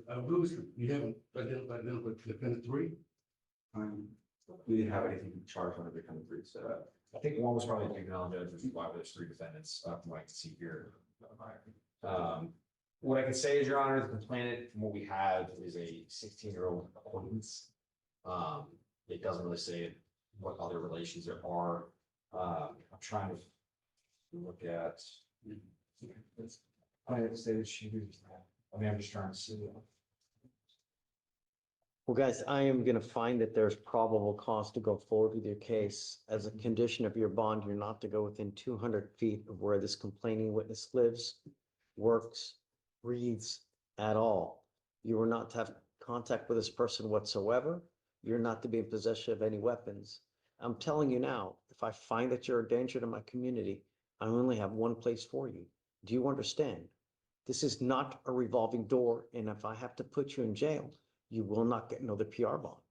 Speaker 13: I believe you haven't identified them, but defendant three.
Speaker 16: We didn't have anything charged under the defendant three, so I think one was probably a juvenile judge, which is why there's three defendants, from what I can see here. What I can say is, Your Honor, the complainant, from what we have, is a 16-year-old acquaintance. It doesn't really say what other relations there are. I'm trying to look at. I have to say that I'm just trying to see.
Speaker 11: Well, guys, I am gonna find that there's probable cause to go forward with your case. As a condition of your bond, you're not to go within 200 feet of where this complaining witness lives, works, breathes at all. You are not to have contact with this person whatsoever. You're not to be in possession of any weapons. I'm telling you now, if I find that you're a danger to my community, I only have one place for you. Do you understand? This is not a revolving door, and if I have to put you in jail, you will not get another PR bond.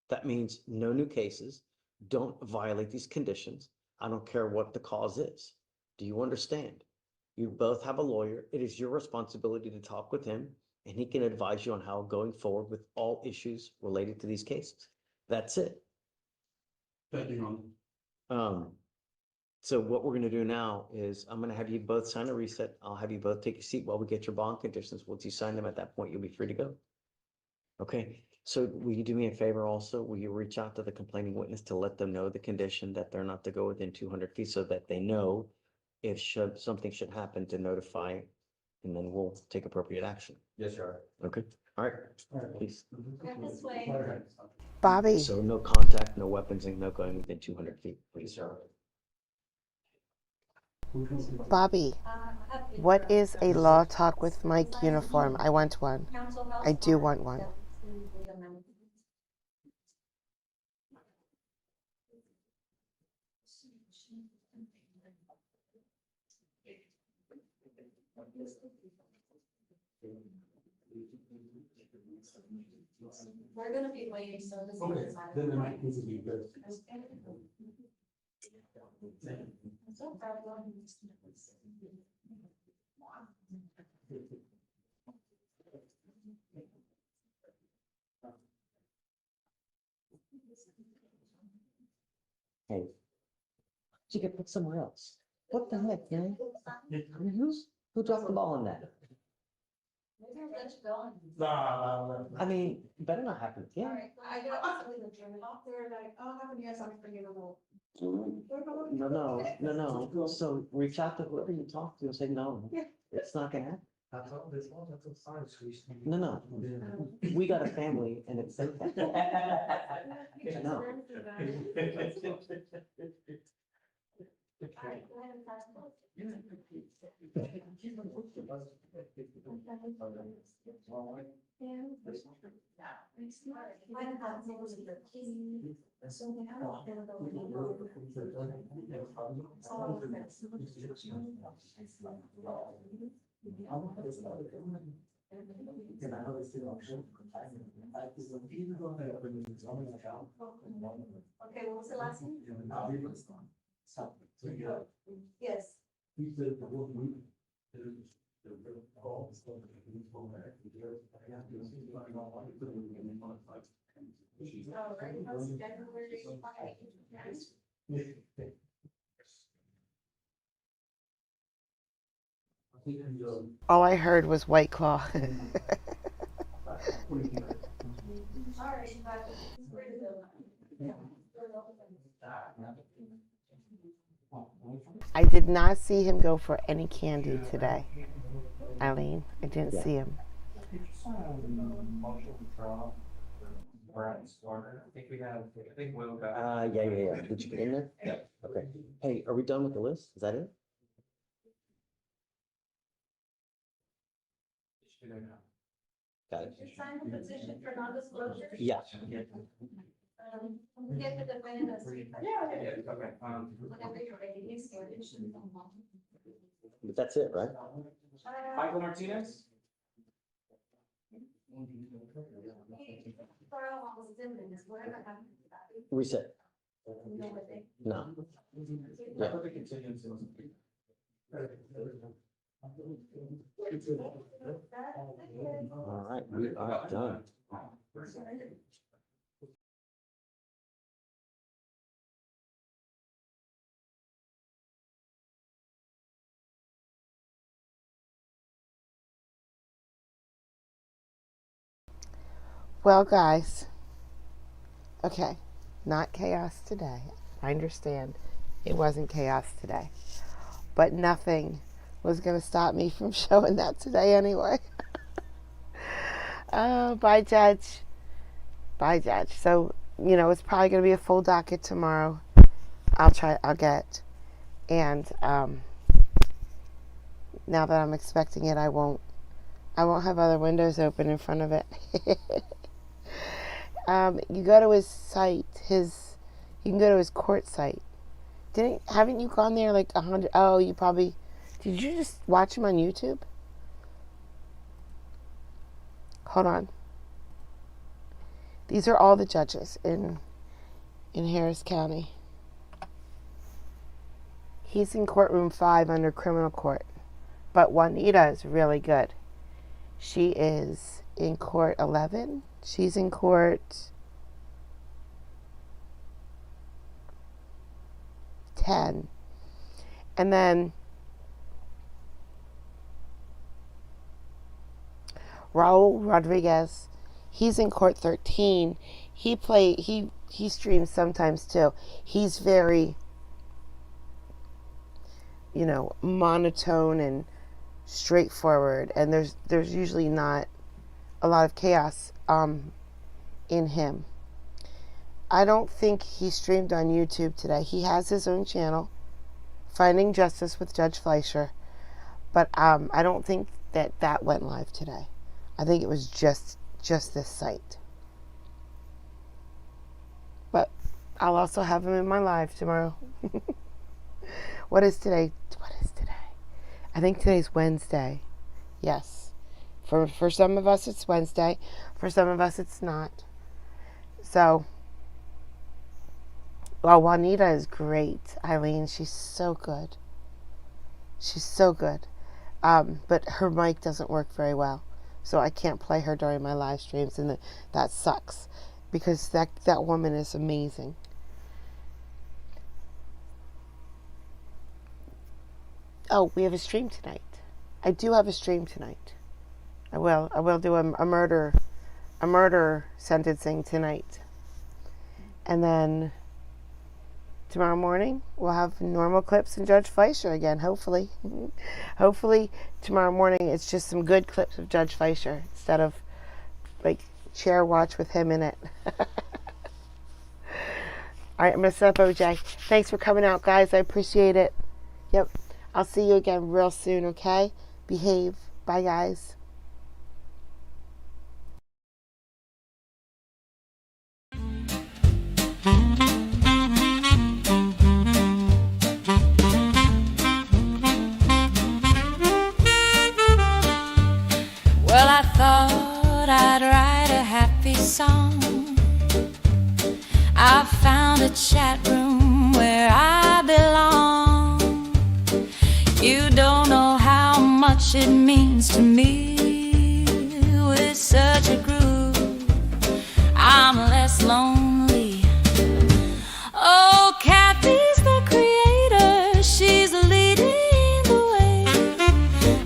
Speaker 11: That means no new cases. Don't violate these conditions. I don't care what the cause is. Do you understand? You both have a lawyer. It is your responsibility to talk with him, and he can advise you on how going forward with all issues related to these cases. That's it.
Speaker 13: Thank you, Your Honor.
Speaker 11: So what we're gonna do now is I'm gonna have you both sign a reset. I'll have you both take a seat while we get your bond conditions. Once you sign them, at that point, you'll be free to go. Okay, so will you do me a favor also? Will you reach out to the complaining witness to let them know the condition that they're not to go within 200 feet so that they know if something should happen to notify, and then we'll take appropriate action.
Speaker 16: Yes, Your Honor.
Speaker 11: Okay, all right, please.
Speaker 12: This way.
Speaker 1: Bobby,
Speaker 11: So no contact, no weapons, and no going within 200 feet, please.
Speaker 1: Bobby, what is a law talk with Mike uniform? I want one. I do want one.
Speaker 12: We're gonna be waiting, so this
Speaker 13: Okay,
Speaker 12: is.
Speaker 13: then the mic needs to be good.
Speaker 11: Hey, you get put somewhere else. What the heck, man? I mean, who dropped the ball on that? I mean, better not happen again.
Speaker 12: I got off there like, oh, happen, yes, I'm forgivable.
Speaker 11: No. So reach out to whoever you talk to and say, no, it's not gonna happen. No. We got a family and it's. No.
Speaker 12: Okay, what was the last name? Yes. All right, that's January 5th.
Speaker 1: All I heard was White Claw.
Speaker 12: Sorry, but.
Speaker 1: I did not see him go for any candy today. Eileen, I didn't see him.
Speaker 11: Yeah. Did you get in there? Yeah. Okay. Hey, are we done with the list? Is that it? Got it.
Speaker 12: You signed the petition for non-disclosure?
Speaker 11: Yeah.
Speaker 12: Get the defendant as.
Speaker 14: Yeah, okay.
Speaker 12: Whenever you're ready,
Speaker 11: But that's it, right?
Speaker 14: Michael Martinez?
Speaker 11: Reset. No. Yeah. All right, we are done.
Speaker 1: Well, guys, okay, not chaos today. I understand it wasn't chaos today, but nothing was going to stop me from showing that today anyway. Oh, bye, Judge. Bye, Judge. So, you know, it's probably going to be a full docket tomorrow. I'll get. And now that I'm expecting it, I won't have other windows open in front of it. You go to his site, you can go to his court site. Haven't you gone there like 100? Oh, you probably, did you just watch him on YouTube? Hold on. These are all the judges in Harris County. He's in courtroom 5 under criminal court, but Juanita is really good. She is in court 11. She's in court 10. And then Raul Rodriguez, he's in court 13. He streams sometimes too. He's very, you know, monotone and straightforward, and there's usually not a lot of chaos in him. I don't think he streamed on YouTube today. He has his own channel, Finding Justice with Judge Fleischer, but I don't think that went live today. I think it was just this site. But I'll also have him in my live tomorrow. What is today? I think today's Wednesday. Yes. For some of us it's Wednesday. For some of us it's not. So, well, Juanita is great. Eileen, she's so good. She's so good. But her mic doesn't work very well. So I can't play her during my live streams, and that sucks. Because that woman is amazing. Oh, we have a stream tonight. I do have a stream tonight. I will do a murder sentencing tonight. And then tomorrow morning we'll have normal clips and Judge Fleischer again, hopefully. Hopefully tomorrow morning it's just some good clips of Judge Fleischer instead of like chair watch with him in it. All right, I'm gonna set up OJ. Thanks for coming out, guys. I appreciate it. Yep. I'll see you again real soon, okay? Behave. Bye, guys.
Speaker 19: Well, I thought I'd write a happy song. I found a chat room where I belong. You don't know how much it means to me. With such a groove, I'm less lonely. Oh, Kathy's the creator, she's leading the way.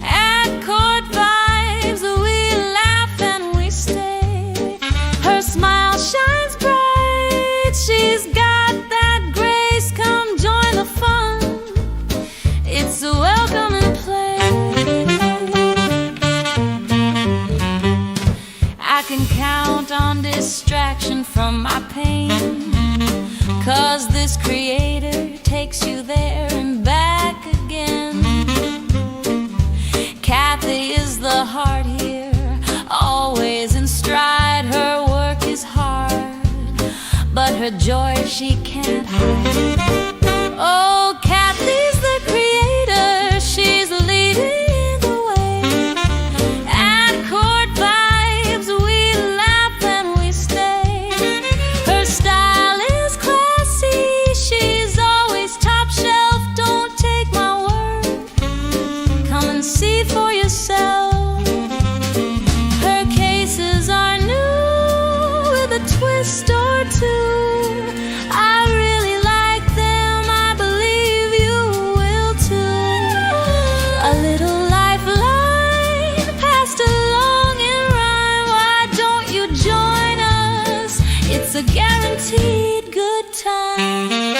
Speaker 19: At Court Vibes, we laugh and we stay. Her smile shines bright, she's got that grace. Come join the fun, it's a welcome play. I can count on distraction from my pain, 'cause this creator takes you there and back again. Kathy is the heart here, her joy she can't hide. Oh, Kathy's the creator, she's leading the way. At court vibes, we laugh and we stay. Her style is classy, she's always top shelf. Don't take my word, come and see for yourself. Her cases are new with a twist or two. I really like them, I believe you will too. A little lifeline passed along in rhyme. Why don't you join us? It's a guaranteed good time.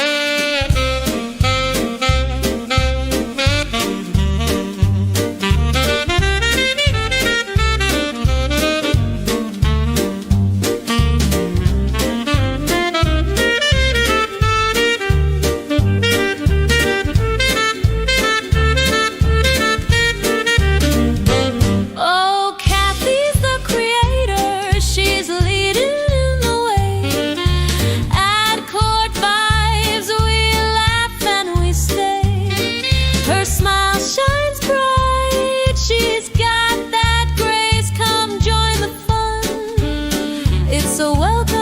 Speaker 19: Oh, Kathy's the creator, she's leading the way. At court vibes, we laugh and we stay. Her smile shines bright, she's got that grace. Come join the fun, it's a welcome